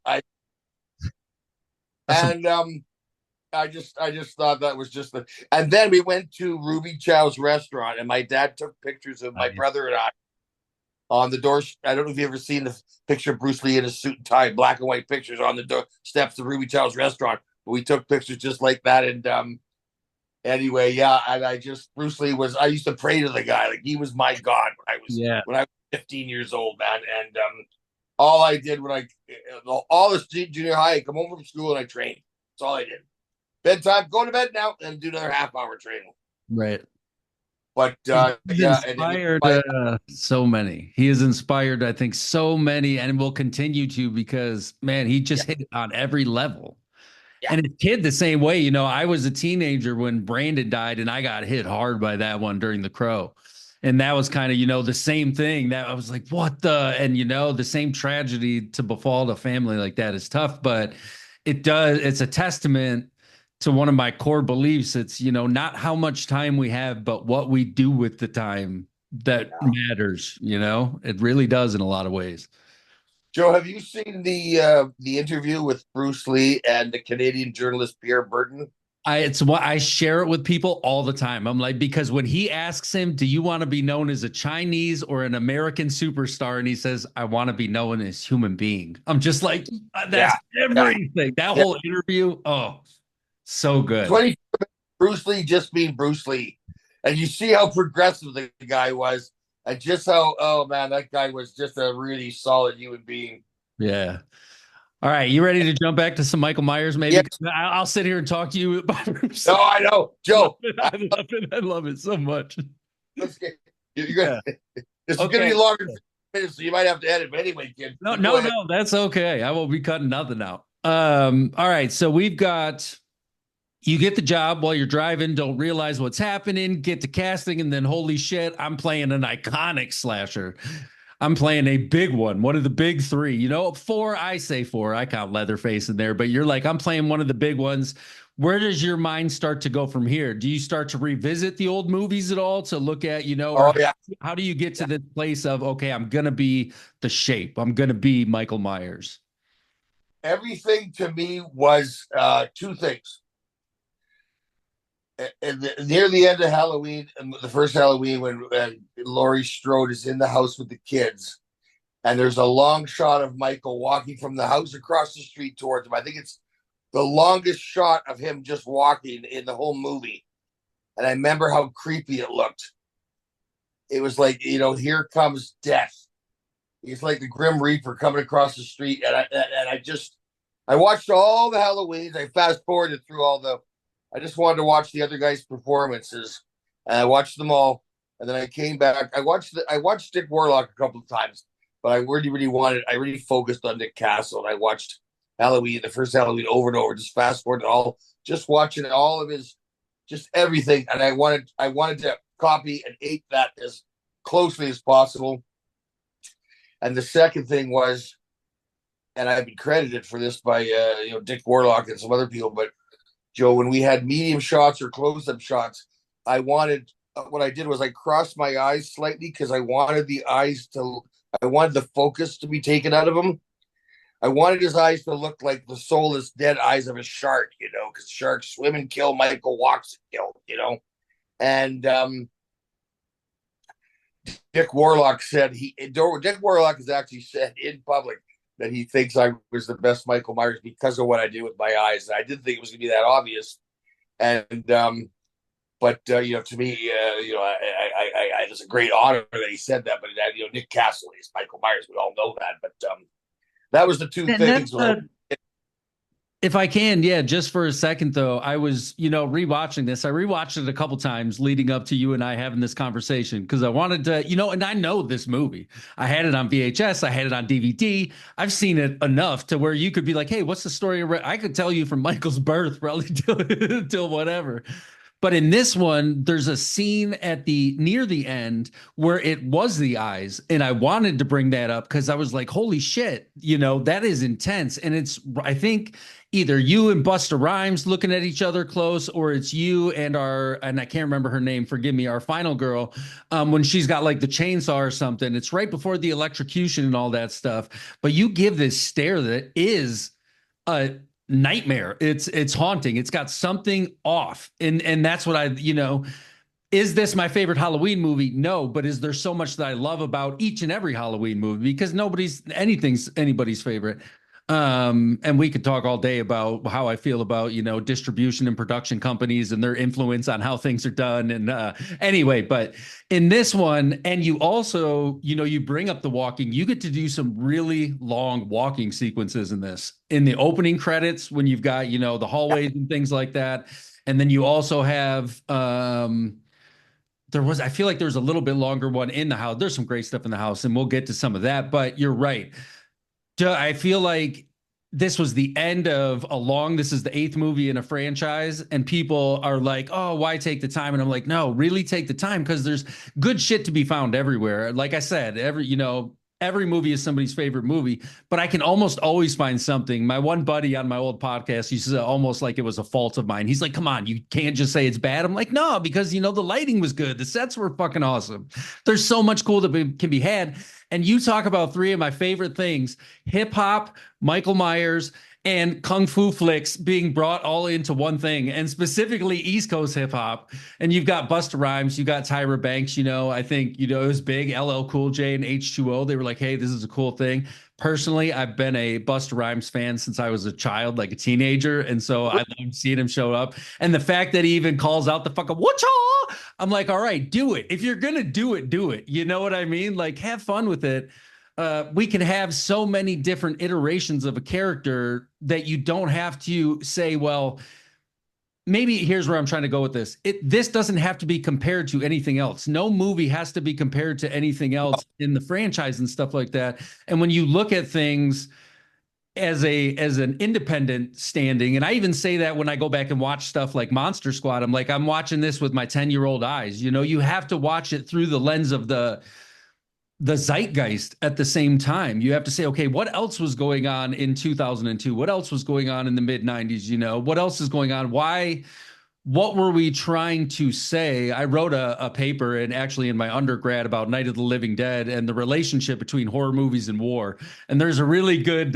thought that was just and then we went to Ruby Chow's restaurant, and my dad took pictures of my brother and I on the door. I don't know if you've ever seen the picture of Bruce Lee in a suit and tie, black and white pictures on the door steps of Ruby Chow's restaurant. But we took pictures just like that, and anyway, yeah, and Bruce Lee I used to pray to the guy. Like he was my God when I was 15 years old, man. And all I did all this junior high, I come home from school and I trained. That's all I did. Bedtime, go to bed now, and do another half-hour training. Right. But he's inspired so many. He has inspired, I think, so many, and will continue to, because man, he just hit on every level. Yeah. And his kid the same way. I was a teenager when Brandon died, and I got hit hard by that one during The Crow. And that was kind of, the same thing that I was like, what the, and the same tragedy to befall a family like that is tough, but it's a testament to one of my core beliefs. It's, not how much time we have, but what we do with the time that matters. It really does in a lot of ways. Joe, have you seen the interview with Bruce Lee and the Canadian journalist Pierre Burton? It's what I share it with people all the time. I'm like, because when he asks him, do you want to be known as a Chinese or an American superstar? And he says, I want to be known as human being. I'm just like, that's everything. Yeah. That whole interview. Oh, so good. Bruce Lee just being Bruce Lee. And you see how progressive the guy was. And just how, oh man, that guy was just a really solid human being. Yeah. All right, you ready to jump back to some Michael Myers? Maybe yes. I'll sit here and talk to you about Bruce. No, I know, Joe. I love it. I love it so much. Let's get. This is going to be longer than 5 minutes, so you might have to edit. But anyway, kid. No, that's okay. I won't be cutting nothing out. All right, so we've got. You get the job while you're driving, don't realize what's happening, get to casting, and then holy shit, I'm playing an iconic slasher. I'm playing a big one of the big three. 4, I say 4. I count Leatherface in there, but you're like, I'm playing one of the big ones. Where does your mind start to go from here? Do you start to revisit the old movies at all to look at, how do you get to this place of, okay, I'm going to be the Shape. I'm going to be Michael Myers. Everything to me was 2 things. Near the end of Halloween, the first Halloween, when Laurie Strode is in the house with the kids, and there's a long shot of Michael walking from the house across the street towards him. I think it's the longest shot of him just walking in the whole movie. And I remember how creepy it looked. It was like, here comes death. It's like the Grim Reaper coming across the street. And I watched all the Halloweens. I fast forwarded through I just wanted to watch the other guys' performances, and I watched them all. And then I came back. I watched Dick Warlock a couple of times, but I really focused on Dick Castle. And I watched Halloween, the first Halloween, over and over. Just fast forward just watching all of his, just everything. And I wanted to copy and ape that as closely as possible. And the second thing was, and I've been credited for this by Dick Warlock and some other people, but Joe, when we had medium shots or close-up shots, I wanted what I did was I crossed my eyes slightly because I wanted the focus to be taken out of him. I wanted his eyes to look like the soulless dead eyes of a shark, because sharks swim and kill, Michael walks and kill, and Dick Warlock said Dick Warlock has actually said in public that he thinks I was the best Michael Myers because of what I did with my eyes. I didn't think it was going to be that obvious, and but to me, it's a great honor that he said that. But Nick Castle is Michael Myers. We all know that, but that was the two things. If I can, just for a second though, I was, rewatching this. I rewatched it a couple times leading up to you and I having this conversation because I wanted to, and I know this movie. I had it on VHS. I had it on DVD. I've seen it enough to where you could be like, hey, what's the story? I could tell you from Michael's birth probably till whatever. But in this one, there's a scene near the end where it was the eyes. And I wanted to bring that up because I was like, holy shit, that is intense. And it's, I think, either you and Busta Rhymes looking at each other close, or it's you and I can't remember her name, forgive me, our final girl, when she's got like the chainsaw or something. It's right before the electrocution and all that stuff. But you give this stare that is a nightmare. It's haunting. It's got something off. And that's what is this my favorite Halloween movie? No, but is there so much that I love about each and every Halloween movie? Because anything's anybody's favorite. And we could talk all day about how I feel about, distribution and production companies and their influence on how things are done. And anyway, but in this one, and you also, you bring up the walking, you get to do some really long walking sequences in this. In the opening credits, when you've got, the hallways and things like that. And then you also have, I feel like there was a little bit longer one in the house. There's some great stuff in the house, and we'll get to some of that, but you're right. I feel like this was the end of this is the 8th movie in a franchise, and people are like, oh, why take the time? And I'm like, no, really take the time, because there's good shit to be found everywhere. Like I said, every movie is somebody's favorite movie, but I can almost always find something. My one buddy on my old podcast used to say almost like it was a fault of mine. He's like, come on, you can't just say it's bad. I'm like, no, because, the lighting was good. The sets were fucking awesome. There's so much cool that can be had. And you talk about 3 of my favorite things: hip hop, Michael Myers, and kung fu flicks being brought all into one thing, and specifically East Coast hip hop. And you've got Busta Rhymes, you got Tyra Banks, I think, it was big. LL Cool J and H2O, they were like, hey, this is a cool thing. Personally, I've been a Busta Rhymes fan since I was a child, like a teenager. And so I love seeing him show up. And the fact that he even calls out the fucking whatcha, I'm like, all right, do it. If you're going to do it, do it. You know what I mean? Like, have fun with it. We can have so many different iterations of a character that you don't have to say, well, maybe here's where I'm trying to go with this. This doesn't have to be compared to anything else. No movie has to be compared to anything else in the franchise and stuff like that. And when you look at things as an independent standing, and I even say that when I go back and watch stuff like Monster Squad, I'm like, I'm watching this with my 10-year-old eyes. You have to watch it through the lens of the zeitgeist at the same time. You have to say, okay, what else was going on in 2002? What else was going on in the mid 90s? What else is going on? What were we trying to say? I wrote a paper actually in my undergrad about Night of the Living Dead and the relationship between horror movies and war. And there's a really good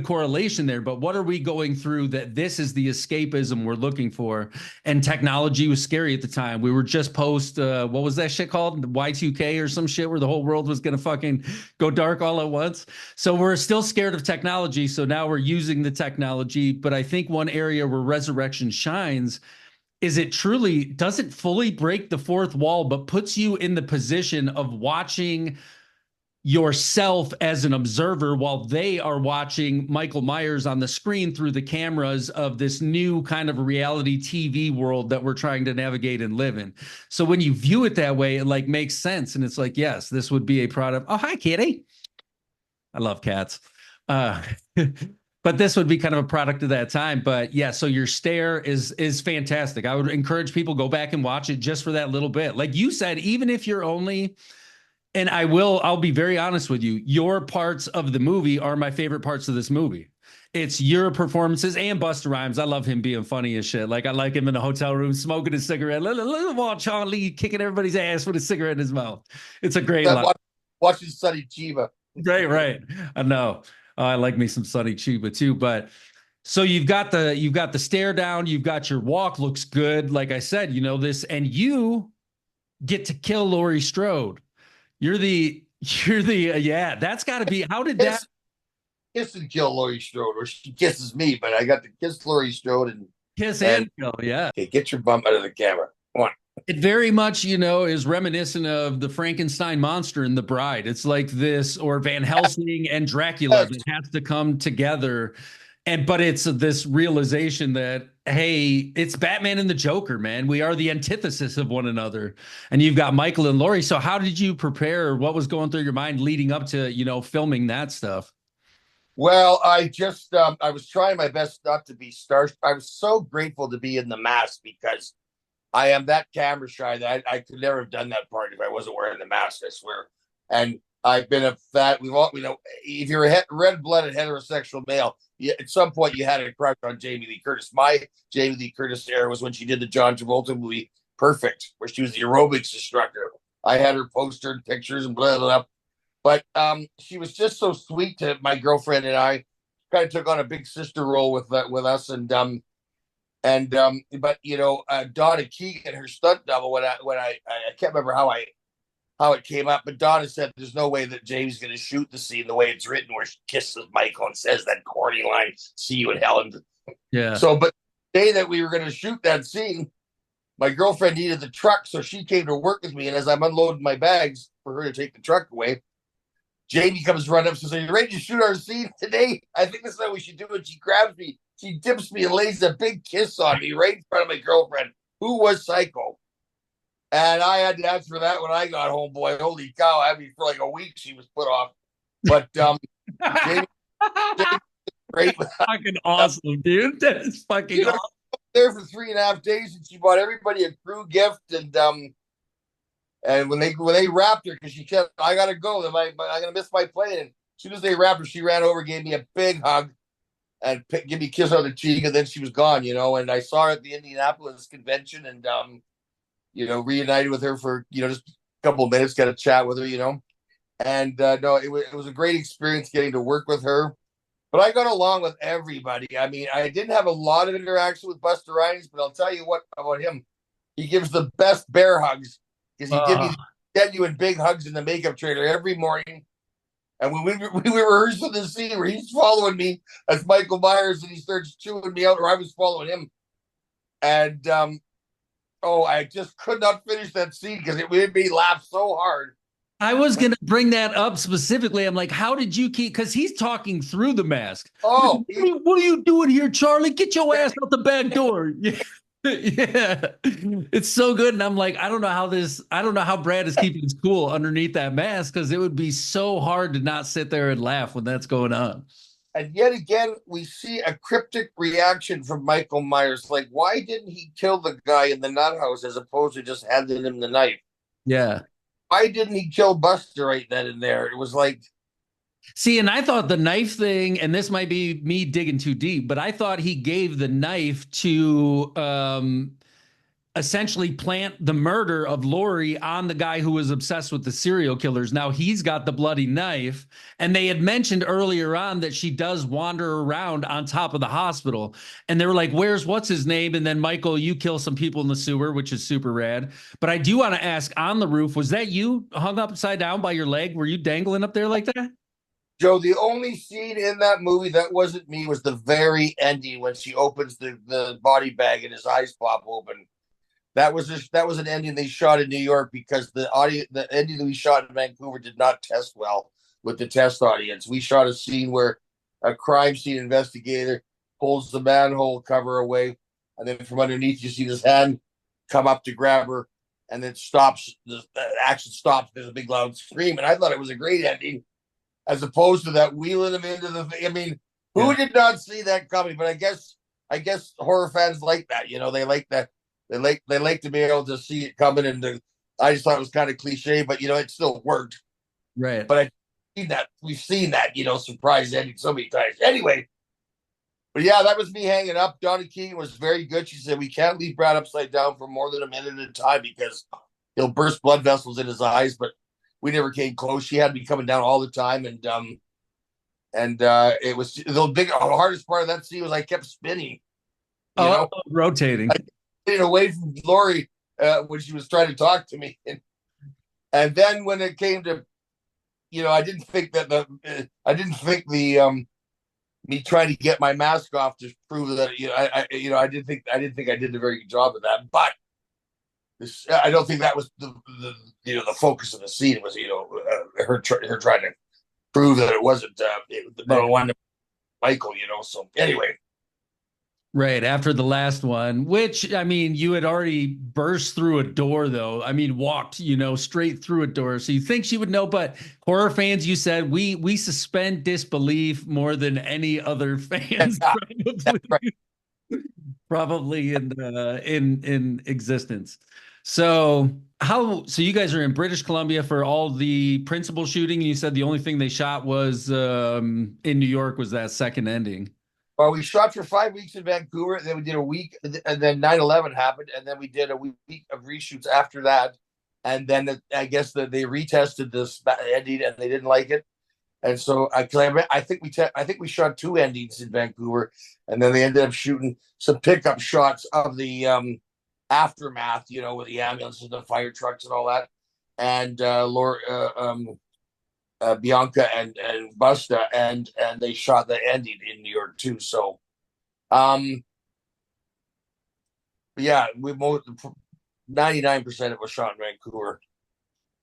correlation there. But what are we going through that this is the escapism we're looking for? And technology was scary at the time. We were just post, what was that shit called? Y2K or some shit where the whole world was going to fucking go dark all at once. So we're still scared of technology. So now we're using the technology. But I think one area where Resurrection shines is it truly doesn't fully break the fourth wall, but puts you in the position of watching yourself as an observer while they are watching Michael Myers on the screen through the cameras of this new kind of reality TV world that we're trying to navigate and live in. So when you view it that way, it like makes sense. And it's like, yes, this would be a product. Oh, hi, kitty. I love cats. But this would be kind of a product of that time. But yeah, so your stare is fantastic. I would encourage people go back and watch it just for that little bit. Like you said, even if you're only And I'll be very honest with you. Your parts of the movie are my favorite parts of this movie. It's your performances and Busta Rhymes. I love him being funny as shit. Like I like him in the hotel room smoking a cigarette. Look, Sean Lee kicking everybody's ass with a cigarette in his mouth. It's a great line. Watching Sonny Chiba. Right. I know. I like me some Sonny Chiba too. But so you've got the stare down. You've got your walk looks good. Like I said, this, and you get to kill Laurie Strode. You're the yeah. That's got to be. How did that? Kiss and kill Laurie Strode, or she kisses me, but I got to kiss Laurie Strode and kill. Yeah. Okay, get your bum out of the camera. Come on. It very much, is reminiscent of the Frankenstein monster in The Bride. It's like this, or Van Helsing and Dracula. It has to come together. But it's this realization that, hey, it's Batman and the Joker, man. We are the antithesis of one another. And you've got Michael and Laurie. So how did you prepare? What was going through your mind leading up to, filming that stuff? Well, I just, I was trying my best not to be starstruck. I was so grateful to be in The Mask because I am that camera shy that I could never have done that part if I wasn't wearing the mask, I swear. And I've been if you're a red-blooded heterosexual male, at some point you had a crush on Jamie Lee Curtis. My Jamie Lee Curtis era was when she did the John Travolta movie Perfect, where she was the aerobics instructor. I had her poster and pictures and blah, blah, blah. But she was just so sweet to my girlfriend and I. Kind of took on a big sister role with us, but Donna Keegan, her stunt double, when I can't remember how it came up, but Donna said there's no way that James going to shoot the scene the way it's written, where she kisses Michael and says that corny line, "See you in hell." Yeah. So, but the day that we were going to shoot that scene, my girlfriend needed the truck, so she came to work with me. And as I'm unloading my bags for her to take the truck away, Jamie comes running up and says, "Are you ready to shoot our scene today? I think this is how we should do it." She grabs me, she dips me, and lays a big kiss on me right in front of my girlfriend, who was psycho. And I had to answer that when I got home. Boy, holy cow! I mean, for like a week she was put off. But Jamie great. Fucking awesome, dude. That is fucking awesome. There for 3.5 days, and she bought everybody a crew gift. And when they wrapped her, because she said, "I gotta go, I'm gonna miss my plane." And as soon as they wrapped her, she ran over, gave me a big hug, and give me a kiss on the cheek, and then she was gone. And I saw her at the Indianapolis convention, and reunited with her for just a couple of minutes, got a chat with her, and no, it was a great experience getting to work with her. But I got along with everybody. I mean, I didn't have a lot of interaction with Busta Rhymes, but I'll tell you what about him. He gives the best bear hugs, because he gives me genuine big hugs in the makeup trailer every morning. And when we rehearsed for the scene where he's following me as Michael Myers and he starts chewing me out, or I was following him. And I just could not finish that scene because it made me laugh so hard. I was going to bring that up specifically. I'm like, how did you keep, because he's talking through the mask. Oh, what are you doing here, Charlie? Get your ass out the back door. Yeah. It's so good. And I'm like, I don't know how Brad is keeping his cool underneath that mask, because it would be so hard to not sit there and laugh when that's going on. And yet again, we see a cryptic reaction from Michael Myers. Like, why didn't he kill the guy in the nut house as opposed to just handing him the knife? Yeah. Why didn't he kill Buster right then and there? It was like... See, and I thought the knife thing, and this might be me digging too deep, but I thought he gave the knife to essentially plant the murder of Laurie on the guy who was obsessed with the serial killers. Now he's got the bloody knife, and they had mentioned earlier on that she does wander around on top of the hospital, and they were like, "Where's what's his name?" And then, "Michael, you kill some people in the sewer," which is super rad. But I do want to ask, on the roof, was that you hung upside down by your leg? Were you dangling up there like that? Joe, the only scene in that movie that wasn't me was the very ending when she opens the body bag and his eyes pop open. That was an ending they shot in New York because the ending that we shot in Vancouver did not test well with the test audience. We shot a scene where a crime scene investigator pulls the manhole cover away, and then from underneath you see his hand come up to grab her, and then stops. The action stops. There's a big loud scream, and I thought it was a great ending, as opposed to that wheeling him into the thing. I mean, who did not see that coming? But I guess horror fans like that. They like that. They like to be able to see it coming, and I just thought it was kind of cliche, but it still worked. Right. But we've seen that, surprise ending so many times. Anyway, but yeah, that was me hanging up. Donna Keegan was very good. She said, we can't leave Brad upside down for more than a minute at a time because he'll burst blood vessels in his eyes. But we never came close. She had me coming down all the time. And it was the hardest part of that scene was I kept spinning, rotating. I stayed away from Loree when she was trying to talk to me. And then when it came to, I didn't think me trying to get my mask off to prove that I didn't think I did a very good job of that. But I don't think that was the focus of the scene. It was her trying to prove that it wasn't the one Michael. So anyway. Right after the last one, which, I mean, you had already burst through a door, though. I mean, walked, straight through a door. So you think she would know, but horror fans, you said we suspend disbelief more than any other fans probably in existence. So you guys are in British Columbia for all the principal shooting, and you said the only thing they shot was in New York was that second ending. Well, we shot for 5 weeks in Vancouver, and then we did a week, and then 9/11 happened, and then we did a week of reshoots after that. And then I guess they retested this ending, and they didn't like it. And so I think we shot 2 endings in Vancouver, and then they ended up shooting some pickup shots of the aftermath, with the ambulances, the fire trucks, and all that. And Bianca and Busta, and they shot the ending in New York too. So, yeah, 99% of it was shot in Vancouver.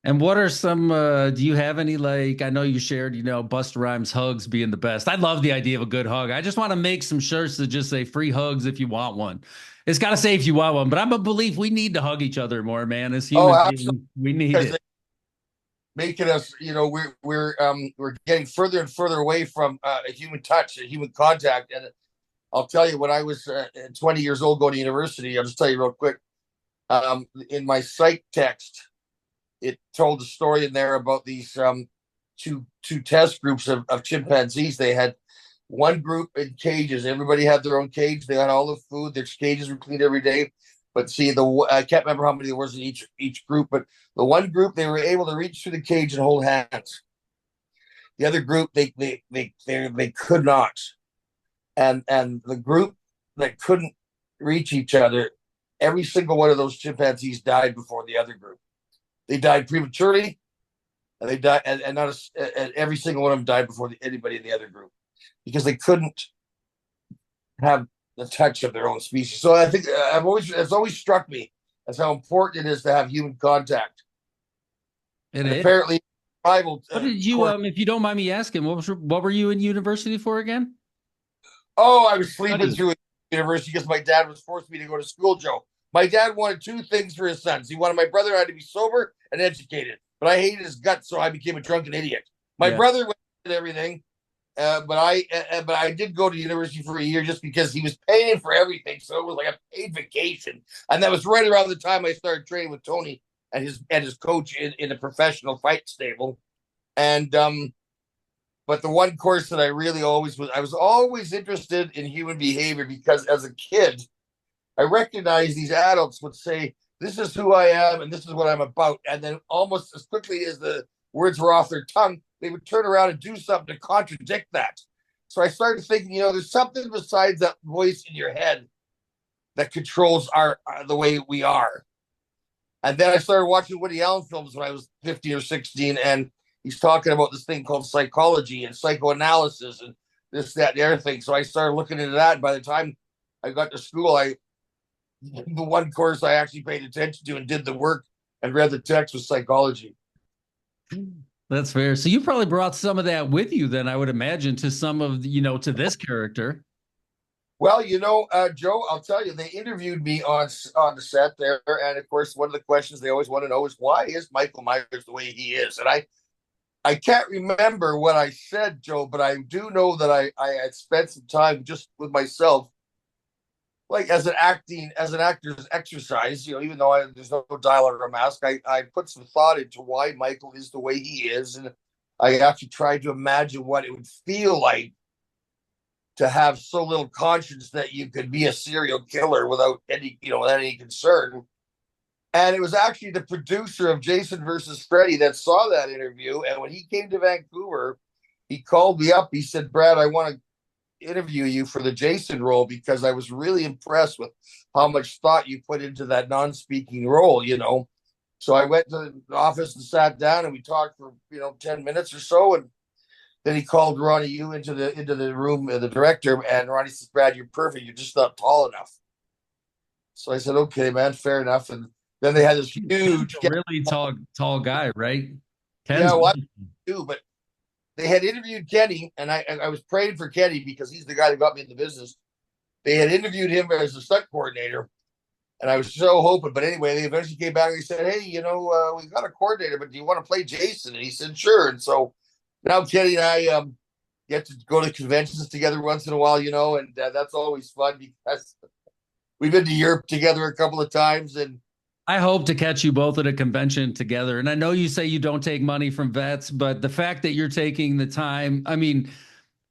And what are some? Do you have any I know you shared, Busta Rhymes hugs being the best. I love the idea of a good hug. I just want to make some shirts that just say free hugs if you want one. It's got to say if you want one, but I'm a belief we need to hug each other more, man. As human beings, we need it. Making us, we're getting further and further away from a human touch, a human contact. And I'll tell you, when I was 20 years old going to university, I'll just tell you real quick. In my psych text, it told a story in there about these two test groups of chimpanzees. They had one group in cages. Everybody had their own cage. They had all the food. Their cages were cleaned every day. But see, I can't remember how many there was in each group, but the one group, they were able to reach through the cage and hold hands. The other group, they could not. And the group that couldn't reach each other, every single one of those chimpanzees died before the other group. They died prematurely, and they died, and every single one of them died before anybody in the other group, because they couldn't have the touch of their own species. So I think it's always struck me as how important it is to have human contact. And apparently, rival. What did you, if you don't mind me asking, what were you in university for again? Oh, I was sleeping through university because my dad was forcing me to go to school, Joe. My dad wanted 2 things for his sons. He wanted my brother and I to be sober and educated, but I hated his guts, so I became a drunken idiot. My brother went and everything. But I did go to university for a year just because he was paying for everything. So it was like a paid vacation. And that was right around the time I started training with Tony and his coach in a professional fight stable. And but the one course that I was always interested in human behavior, because as a kid, I recognized these adults would say, this is who I am and this is what I'm about. And then almost as quickly as the words were off their tongue, they would turn around and do something to contradict that. So I started thinking, there's something besides that voice in your head that controls the way we are. And then I started watching Woody Allen films when I was 15 or 16, and he's talking about this thing called psychology and psychoanalysis and this, that, and the other thing. So I started looking into that. And by the time I got to school, the one course I actually paid attention to and did the work and read the text was psychology. That's fair. So you probably brought some of that with you then, I would imagine, to some of, to this character. Well, Joe, I'll tell you, they interviewed me on the set there. And of course, one of the questions they always want to know is, why is Michael Myers the way he is? And I can't remember what I said, Joe, but I do know that I had spent some time just with myself like as an actor's exercise, even though there's no dialogue or mask, I put some thought into why Michael is the way he is, and I actually tried to imagine what it would feel like to have so little conscience that you could be a serial killer without any concern. And it was actually the producer of Jason versus Freddy that saw that interview. And when he came to Vancouver, he called me up. He said, Brad, I want to interview you for the Jason role because I was really impressed with how much thought you put into that non-speaking role. So I went to the office and sat down and we talked for 10 minutes or so, and then he called Ronnie Yu into the room, the director, and Ronnie says, Brad, you're perfect, you're just not tall enough. So I said, okay, man, fair enough. And then they had this huge, really tall guy, right? Yeah, well, too, but they had interviewed Kenny, and I was praying for Kenny because he's the guy that got me in the business. They had interviewed him as a stunt coordinator, and I was so hoping. But anyway, they eventually came back and they said, hey, we got a coordinator, but do you want to play Jason? And he said, sure. And so now Kenny and I get to go to conventions together once in a while, and that's always fun because we've been to Europe together a couple of times. And I hope to catch you both at a convention together. And I know you say you don't take money from vets, but the fact that you're taking the time, I mean,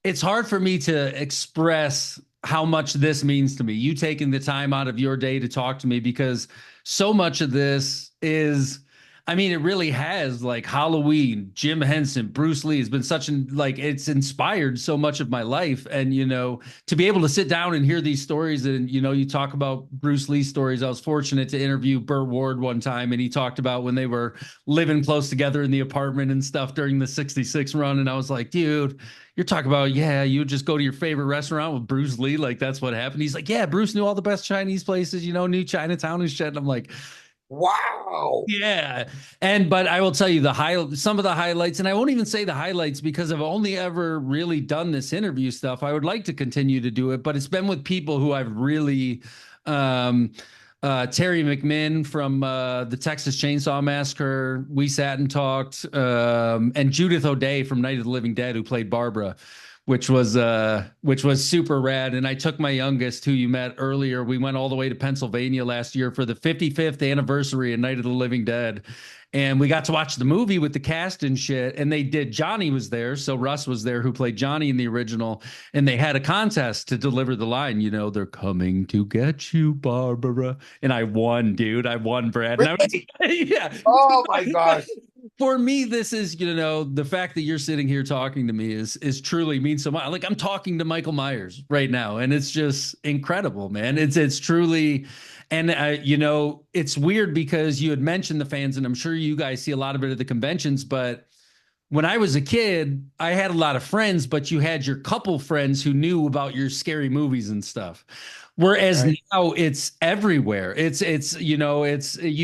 it's hard for me to express how much this means to me. You taking the time out of your day to talk to me, because so much of this is, I mean, it really has, like, Halloween, Jim Henson, Bruce Lee has been it's inspired so much of my life. And, to be able to sit down and hear these stories and, you talk about Bruce Lee stories. I was fortunate to interview Burt Ward one time, and he talked about when they were living close together in the apartment and stuff during the 66 run. And I was like, dude, you're talking about, you just go to your favorite restaurant with Bruce Lee. Like, that's what happened. He's like, yeah, Bruce knew all the best Chinese places, knew Chinatown and shit. And I'm like, wow. Yeah. But I will tell you some of the highlights, and I won't even say the highlights because I've only ever really done this interview stuff. I would like to continue to do it, but it's been with people who I've really, Terry McMinn from the Texas Chainsaw Massacre. We sat and talked, and Judith O'Dea from Night of the Living Dead, who played Barbara, which was super rad. And I took my youngest, who you met earlier. We went all the way to Pennsylvania last year for the 55th anniversary of Night of the Living Dead. And we got to watch the movie with the cast and shit. And Johnny was there. So Russ was there, who played Johnny in the original. And they had a contest to deliver the line, they're coming to get you, Barbara. And I won, dude. I won, Brad. Really? And I was, yeah. Oh my gosh. For me, this is, the fact that you're sitting here talking to me is truly means so much. Like, I'm talking to Michael Myers right now, and it's just incredible, man. It's truly, and it's weird because you had mentioned the fans, and I'm sure you guys see a lot of it at the conventions, but when I was a kid, I had a lot of friends, but you had your couple friends who knew about your scary movies and stuff. Whereas now it's everywhere. It's you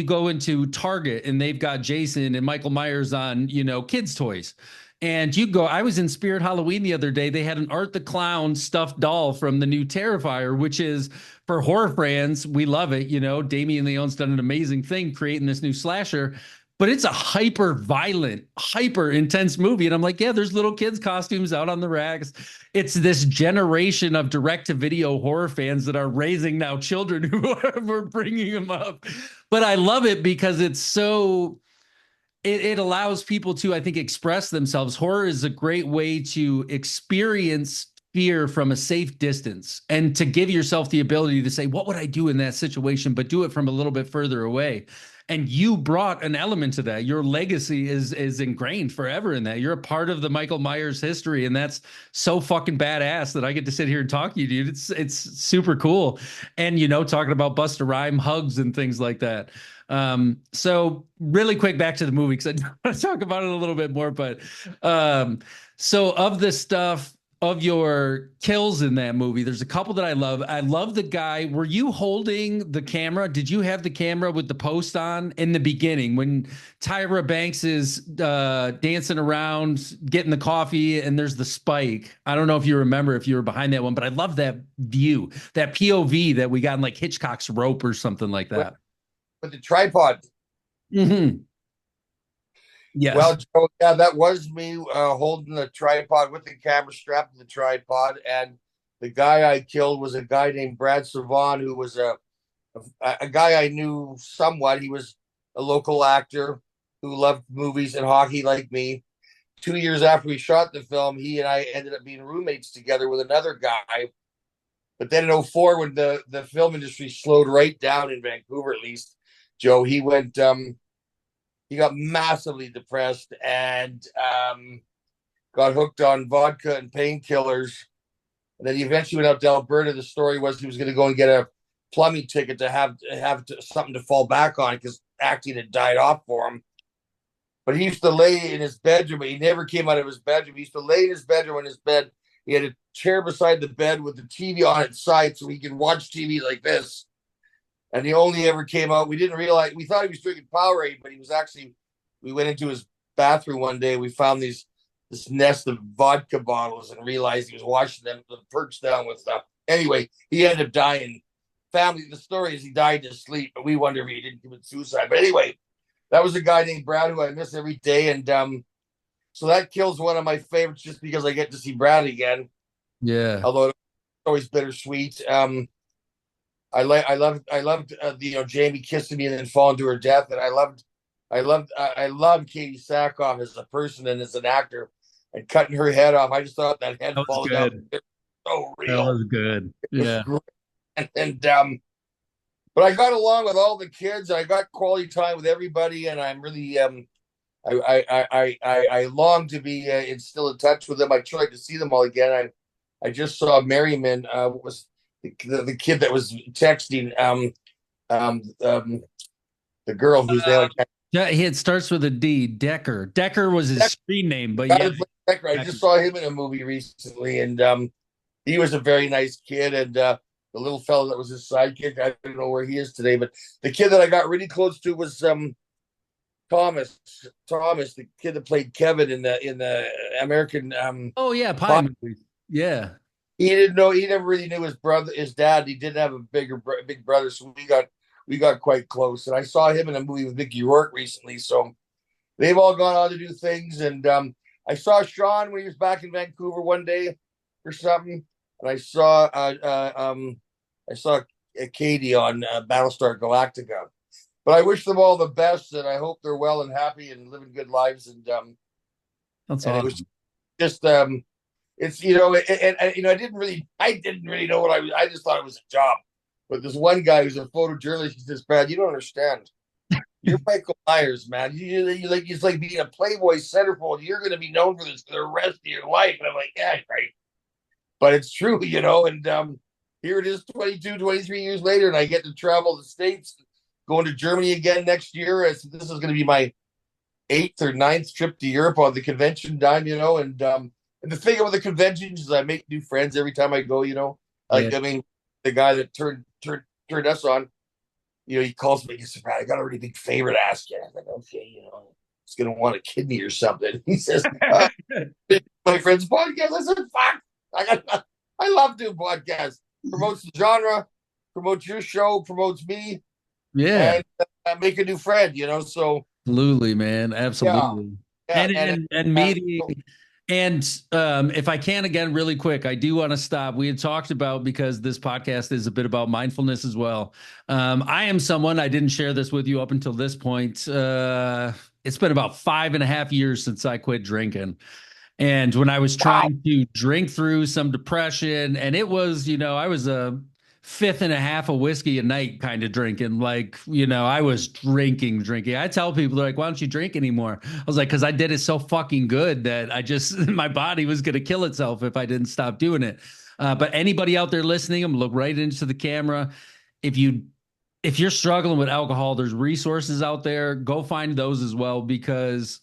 go into Target and they've got Jason and Michael Myers on, kids' toys. And I was in Spirit Halloween the other day. They had an Art the Clown stuffed doll from the new Terrifier, which is, for horror fans, we love it. Damien Leone's done an amazing thing creating this new slasher. But it's a hyper violent, hyper intense movie. And I'm like, yeah, there's little kids' costumes out on the racks. It's this generation of direct to video horror fans that are raising now children who are bringing them up. But I love it because it's so, it allows people to, I think, express themselves. Horror is a great way to experience fear from a safe distance and to give yourself the ability to say, what would I do in that situation? But do it from a little bit further away. And you brought an element to that. Your legacy is ingrained forever in that. You're a part of the Michael Myers history, and that's so fucking badass that I get to sit here and talk to you, dude. It's super cool. And, talking about Busta Rhyme hugs and things like that. So really quick, back to the movie, because I want to talk about it a little bit more. But so of the stuff, of your kills in that movie, there's a couple that I love. I love the guy. Were you holding the camera? Did you have the camera with the post on in the beginning when Tyra Banks is dancing around, getting the coffee, and there's the spike? I don't know if you remember if you were behind that one, but I love that view, that POV that we got in like Hitchcock's Rope or something like that. With the tripod. Mm-hmm. Yeah. Well, Joe, yeah, that was me holding the tripod with the camera strapped to the tripod. And The guy I killed was a guy named Brad Savon, who was a guy I knew somewhat. He was a local actor who loved movies and hockey like me. 2 years after we shot the film, he and I ended up being roommates together with another guy. But then in '04, when the film industry slowed right down in Vancouver, at least, Joe, he got massively depressed and got hooked on vodka and painkillers. And then he eventually went out to Alberta. The story was he was going to go and get a plumbing ticket to have something to fall back on because acting had died off for him. But he used to lay in his bedroom, but he never came out of his bedroom. He used to lay in his bedroom on his bed. He had a chair beside the bed with the TV on its side so he could watch TV like this. And he only ever came out. We didn't realize, we thought he was drinking Powerade, but he was actually, we went into his bathroom one day. We found this nest of vodka bottles and realized he was washing them, the perks down with stuff. Anyway, he ended up dying. The story is he died in his sleep, but we wonder if he didn't commit suicide. But anyway, that was a guy named Brad who I miss every day. And so that kills one of my favorites just because I get to see Brad again. Yeah. Although it's always bittersweet. I loved Jamie kissing me and then falling to her death. And I loved Katie Sackhoff as a person and as an actor and cutting her head off. I just thought that head falling off was so real. That was good. Yeah. But I got along with all the kids. I got quality time with everybody, and I'm really I long to be still in touch with them. I tried to see them all again. I just saw Merriman was the kid that was texting the girl who's there. Yeah, it starts with a D. Decker. Decker was his screen name, but yeah. Decker. I just saw him in a movie recently, and he was a very nice kid. And the little fellow that was his sidekick, I don't know where he is today, but the kid that I got really close to was Thomas, the kid that played Kevin in the American. Oh yeah, Pie movie. Yeah. He didn't know. He never really knew his dad. He didn't have a big brother, so we got quite close. And I saw him in a movie with Mickey Rourke recently. So they've all gone on to do things. And I saw Sean when he was back in Vancouver one day or something, and I saw Katie on Battlestar Galactica. But I wish them all the best, and I hope they're well and happy and living good lives. And that's and awesome. It was just it's I didn't really know what I was. I just thought it was a job. But this one guy who's a photojournalist, he says, "Brad, you don't understand. You're Michael Myers, man. It's like being a Playboy centerfold. You're going to be known for this for the rest of your life." And I'm like, yeah, right. But it's true, and here it is 22, 23 years later, and I get to travel the States, going to Germany again next year. This is going to be my 8th or 9th trip to Europe on the convention dime, and the thing about the conventions is I make new friends every time I go, I mean, the guy that turned us on, he calls me, he says, "Brad, I got a really big favor to ask you." I'm like, okay, it's going to want a kidney or something. He says, my friend's podcast. I said, fuck. I love doing podcasts. Promotes the genre, promotes your show, promotes me. Yeah. And make a new friend, so. Absolutely, man. Absolutely. Yeah. And meeting. And if I can, again, really quick, I do want to stop. We had talked about, because this podcast is a bit about mindfulness as well. I am someone, I didn't share this with you up until this point. It's been about 5.5 years since I quit drinking. And when I was trying to drink through some depression, and it was, I was a 5th and a half of whiskey a night kind of drinking. Like, I was drinking. I tell people, they're like, "Why don't you drink anymore?" I was like, because I did it so fucking good that my body was going to kill itself if I didn't stop doing it. But anybody out there listening, I'm look right into the camera. If you're struggling with alcohol, there's resources out there. Go find those as well, because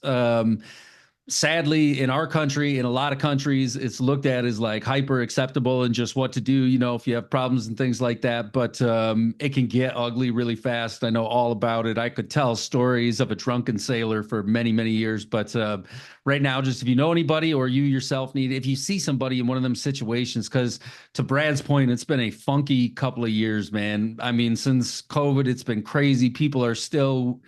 sadly, in our country, in a lot of countries, it's looked at as like hyper acceptable and just what to do, if you have problems and things like that. But it can get ugly really fast. I know all about it. I could tell stories of a drunken sailor for many, many years. But right now, just if you know anybody or you yourself if you see somebody in one of them situations, because to Brad's point, it's been a funky couple of years, man. I mean, since COVID, it's been crazy. People are still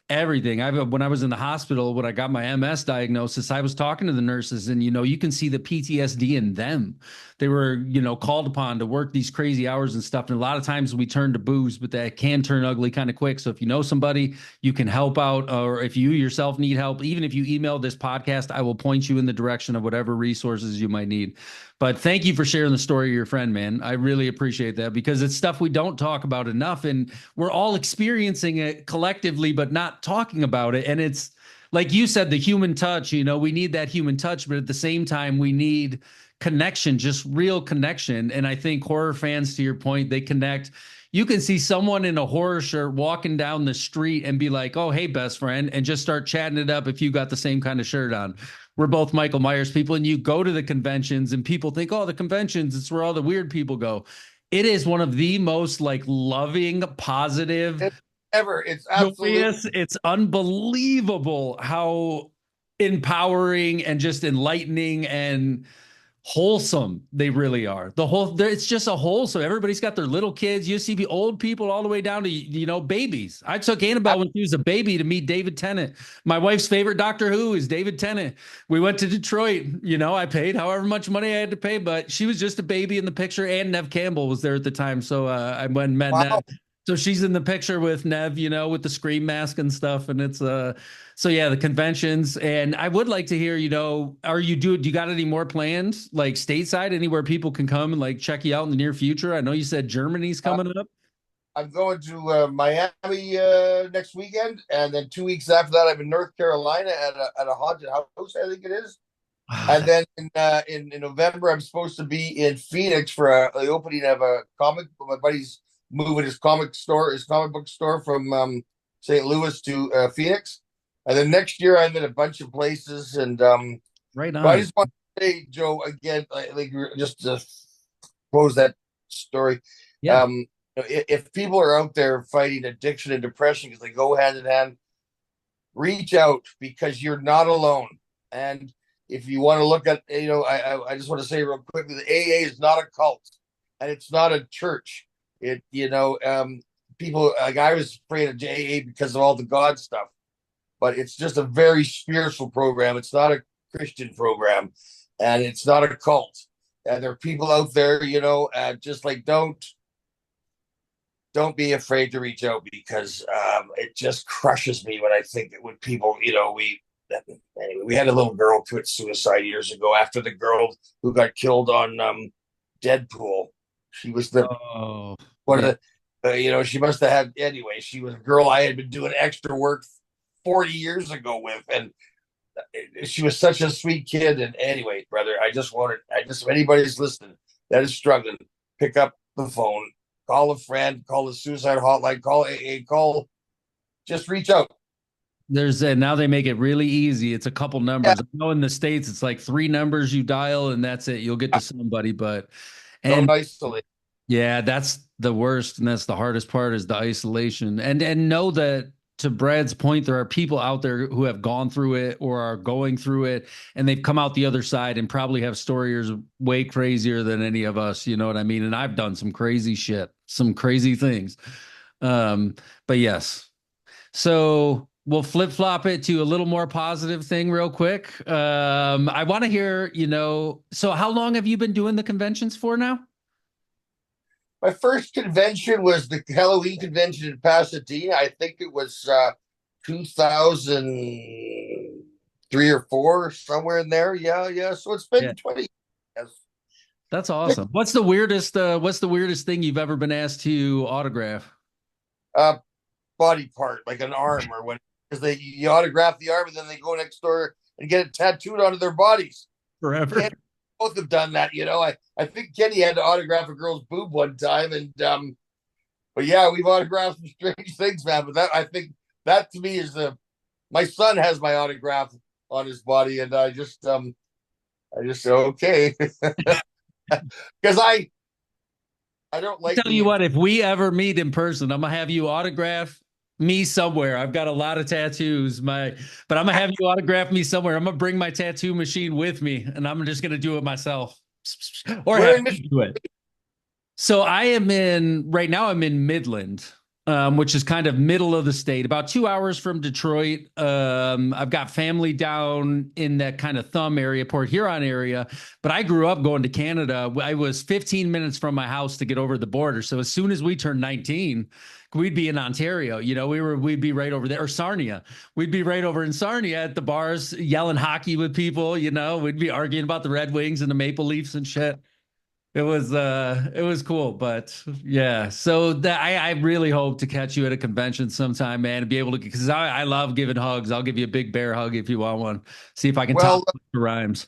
everything. When I was in the hospital, when I got my MS diagnosis, I was talking to the nurses, and you can see the PTSD in them. They were, called upon to work these crazy hours and stuff. And a lot of times we turn to booze, but that can turn ugly kind of quick. So if you know somebody, you can help out, or if you yourself need help, even if you email this podcast, I will point you in the direction of whatever resources you might need. But thank you for sharing the story of your friend, man. I really appreciate that, because it's stuff we don't talk about enough, and we're all experiencing it collectively, but not talking about it. And it's like you said, the human touch, we need that human touch, but at the same time, we need connection, just real connection. And I think horror fans, to your point, they connect. You can see someone in a horror shirt walking down the street and be like, oh, hey, best friend, and just start chatting it up if you got the same kind of shirt on. We're both Michael Myers people, and you go to the conventions and people think, oh, the conventions, it's where all the weird people go. It is one of the most loving, positive ever. It's absolutely, it's unbelievable how empowering and just enlightening and wholesome they really are. It's just a wholesome. Everybody's got their little kids. You see old people all the way down to babies. I took Annabelle when she was a baby to meet David Tennant. My wife's favorite Doctor Who is David Tennant. We went to Detroit. I paid however much money I had to pay, but she was just a baby in the picture, and Nev Campbell was there at the time. So I went and met Nev. So she's in the picture with Nev, with the Scream mask and stuff. And it's so yeah, the conventions. And I would like to hear, do you got any more plans, like stateside, anywhere people can come and check you out in the near future? I know you said Germany's coming up. I'm going to Miami next weekend, and then 2 weeks after that, I'm in North Carolina at a haunted house, I think it is. And then in November, I'm supposed to be in Phoenix for the opening of a comic. My buddy's moving his comic book store from St. Louis to Phoenix. And then next year I'm in a bunch of places. And right on. I just want to say, Joe, again, just to close that story. Yeah. If people are out there fighting addiction and depression, because they go hand in hand, reach out, because you're not alone. And if you want to look at, I just want to say real quickly, the AA is not a cult, and it's not a church. People, I was afraid of AA because of all the God stuff, but it's just a very spiritual program. It's not a Christian program, and it's not a cult. And there are people out there, just don't be afraid to reach out, because it just crushes me when I think that when people, we had a little girl commit suicide years ago after the girl who got killed on Deadpool. She was one of the, she must have had, anyway, she was a girl I had been doing extra work 40 years ago with, and she was such a sweet kid. And anyway, brother, if anybody's listening that is struggling, pick up the phone, call a friend, call the suicide hotline, call AA, just reach out. Now they make it really easy. It's a couple numbers. Yeah. I know in the States, it's like 3 numbers you dial and that's it. You'll get to somebody, don't isolate. Yeah, that's the worst. And that's the hardest part, is the isolation. And know that, to Brad's point, there are people out there who have gone through it or are going through it, and they've come out the other side and probably have stories way crazier than any of us. You know what I mean? And I've done some crazy shit, some crazy things. But yes. So we'll flip-flop it to a little more positive thing real quick. I want to hear, so how long have you been doing the conventions for now? My first convention was the Halloween convention in Pasadena. I think it was 2003 or 4, somewhere in there. Yeah. So it's been 20 years. That's awesome. What's the weirdest thing you've ever been asked to autograph? Body part, like an arm, or when, because you autograph the arm and then they go next door and get it tattooed onto their bodies forever. Both have done that, I think Kenny had to autograph a girl's boob one time, and but yeah, we've autographed some strange things, man. But I think that to me is my son has my autograph on his body, and I just say okay, because I don't like. I'll tell you what, if we ever meet in person, I'm gonna have you autograph me somewhere. I've got a lot of tattoos, but I'm gonna have you autograph me somewhere. I'm gonna bring my tattoo machine with me, and I'm just gonna do it myself, or have you do it. So right now I'm in Midland. which is kind of middle of the state, about 2 hours from Detroit. I've got family down in that kind of Thumb area, Port Huron area, but I grew up going to Canada. I was 15 minutes from my house to get over the border. So as soon as we turned 19, we'd be in Ontario. We'd be right over there, or Sarnia. We'd be right over in Sarnia at the bars, yelling hockey with people. We'd be arguing about the Red Wings and the Maple Leafs and shit. It was cool, but yeah. So that I really hope to catch you at a convention sometime, man, and be able to, because I love giving hugs. I'll give you a big bear hug if you want one. See if I can top the rhymes.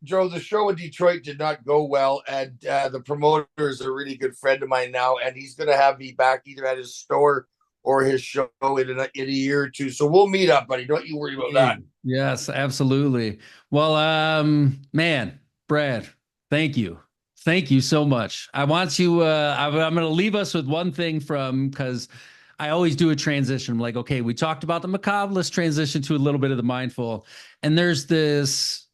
Joe, the show in Detroit did not go well, and the promoter is a really good friend of mine now, and he's going to have me back either at his store or his show in a year or two. So we'll meet up, buddy. Don't you worry about that. Yes, absolutely. Well, man, Brad, thank you. Thank you so much. I want to, I'm going to leave us with one thing because I always do a transition. I'm like, okay, we talked about the macabre. Let's transition to a little bit of the mindful. And there's this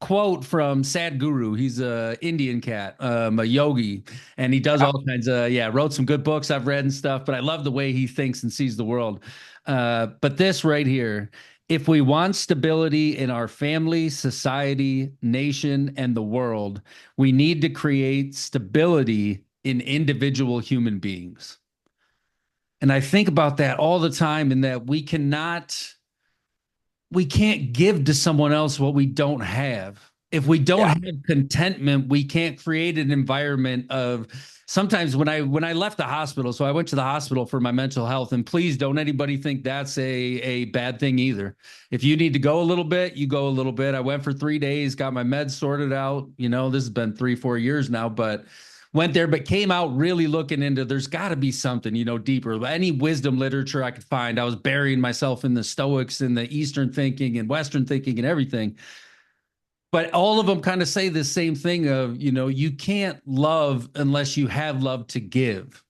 quote from Sadhguru. He's a Indian cat, a yogi, and he does all kinds of, wrote some good books I've read and stuff, but I love the way he thinks and sees the world. But this right here, if we want stability in our family, society, nation, and the world, we need to create stability in individual human beings. And I think about that all the time, in that we can't give to someone else what we don't have. If we don't have contentment, we can't create an environment of, sometimes when I left the hospital, so I went to the hospital for my mental health, and please don't anybody think that's a bad thing either. If you need to go a little bit, you go a little bit. I went for 3 days, got my meds sorted out. This has been 3-4 years now, but went there, but came out really looking into, there's got to be something, deeper. Any wisdom literature I could find. I was burying myself in the Stoics and the Eastern thinking and Western thinking and everything. But all of them kind of say the same thing of, you can't love unless you have love to give.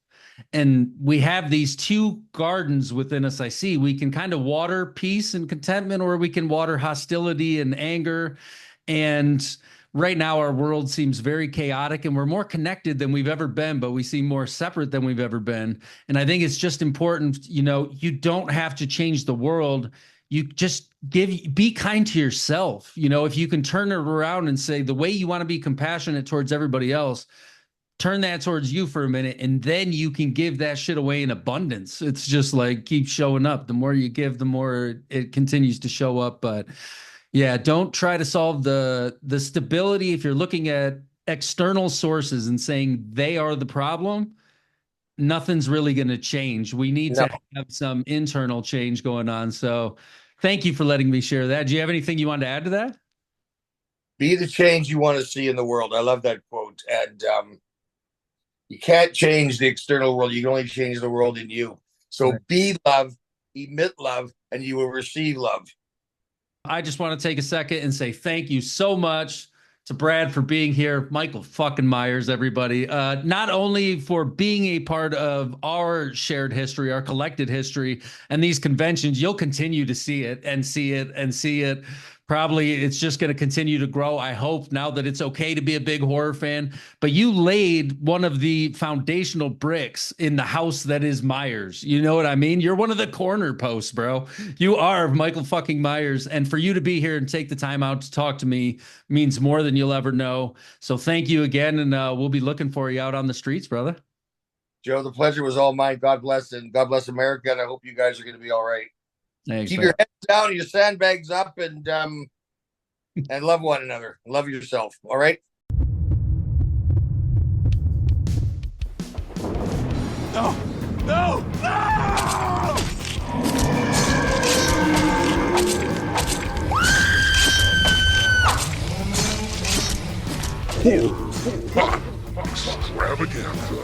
And we have these two gardens within us. I see we can kind of water peace and contentment, or we can water hostility and anger. And right now our world seems very chaotic, and we're more connected than we've ever been, but we seem more separate than we've ever been. And I think it's just important, you don't have to change the world. You just be kind to yourself. If you can turn it around and say the way you want to be compassionate towards everybody else, turn that towards you for a minute, and then you can give that shit away in abundance. It's just like, keep showing up. The more you give, the more it continues to show up. But yeah, don't try to solve the stability. If you're looking at external sources and saying they are the problem, nothing's really going to change. We need to have some internal change going on. So thank you for letting me share that. Do you have anything you wanted to add to that? Be the change you want to see in the world. I love that quote. And you can't change the external world. You can only change the world in you. So be love, emit love, and you will receive love. I just want to take a second and say thank you so much to Brad for being here. Michael fucking Myers, everybody. Not only for being a part of our shared history, our collected history, and these conventions, you'll continue to see it and see it and see it. Probably it's just going to continue to grow, I hope, now that it's okay to be a big horror fan. But you laid one of the foundational bricks in the house that is Myers. You know what I mean? You're one of the corner posts, bro. You are Michael fucking Myers. And for you to be here and take the time out to talk to me means more than you'll ever know. So thank you again. And we'll be looking for you out on the streets, brother. Joe, the pleasure was all mine. God bless, and God bless America. And I hope you guys are going to be all right. Thanks, Keep man. your heads down, your sandbags up, and love one another. Love yourself. All right. No! No! No! Horror Pop Extravaganza.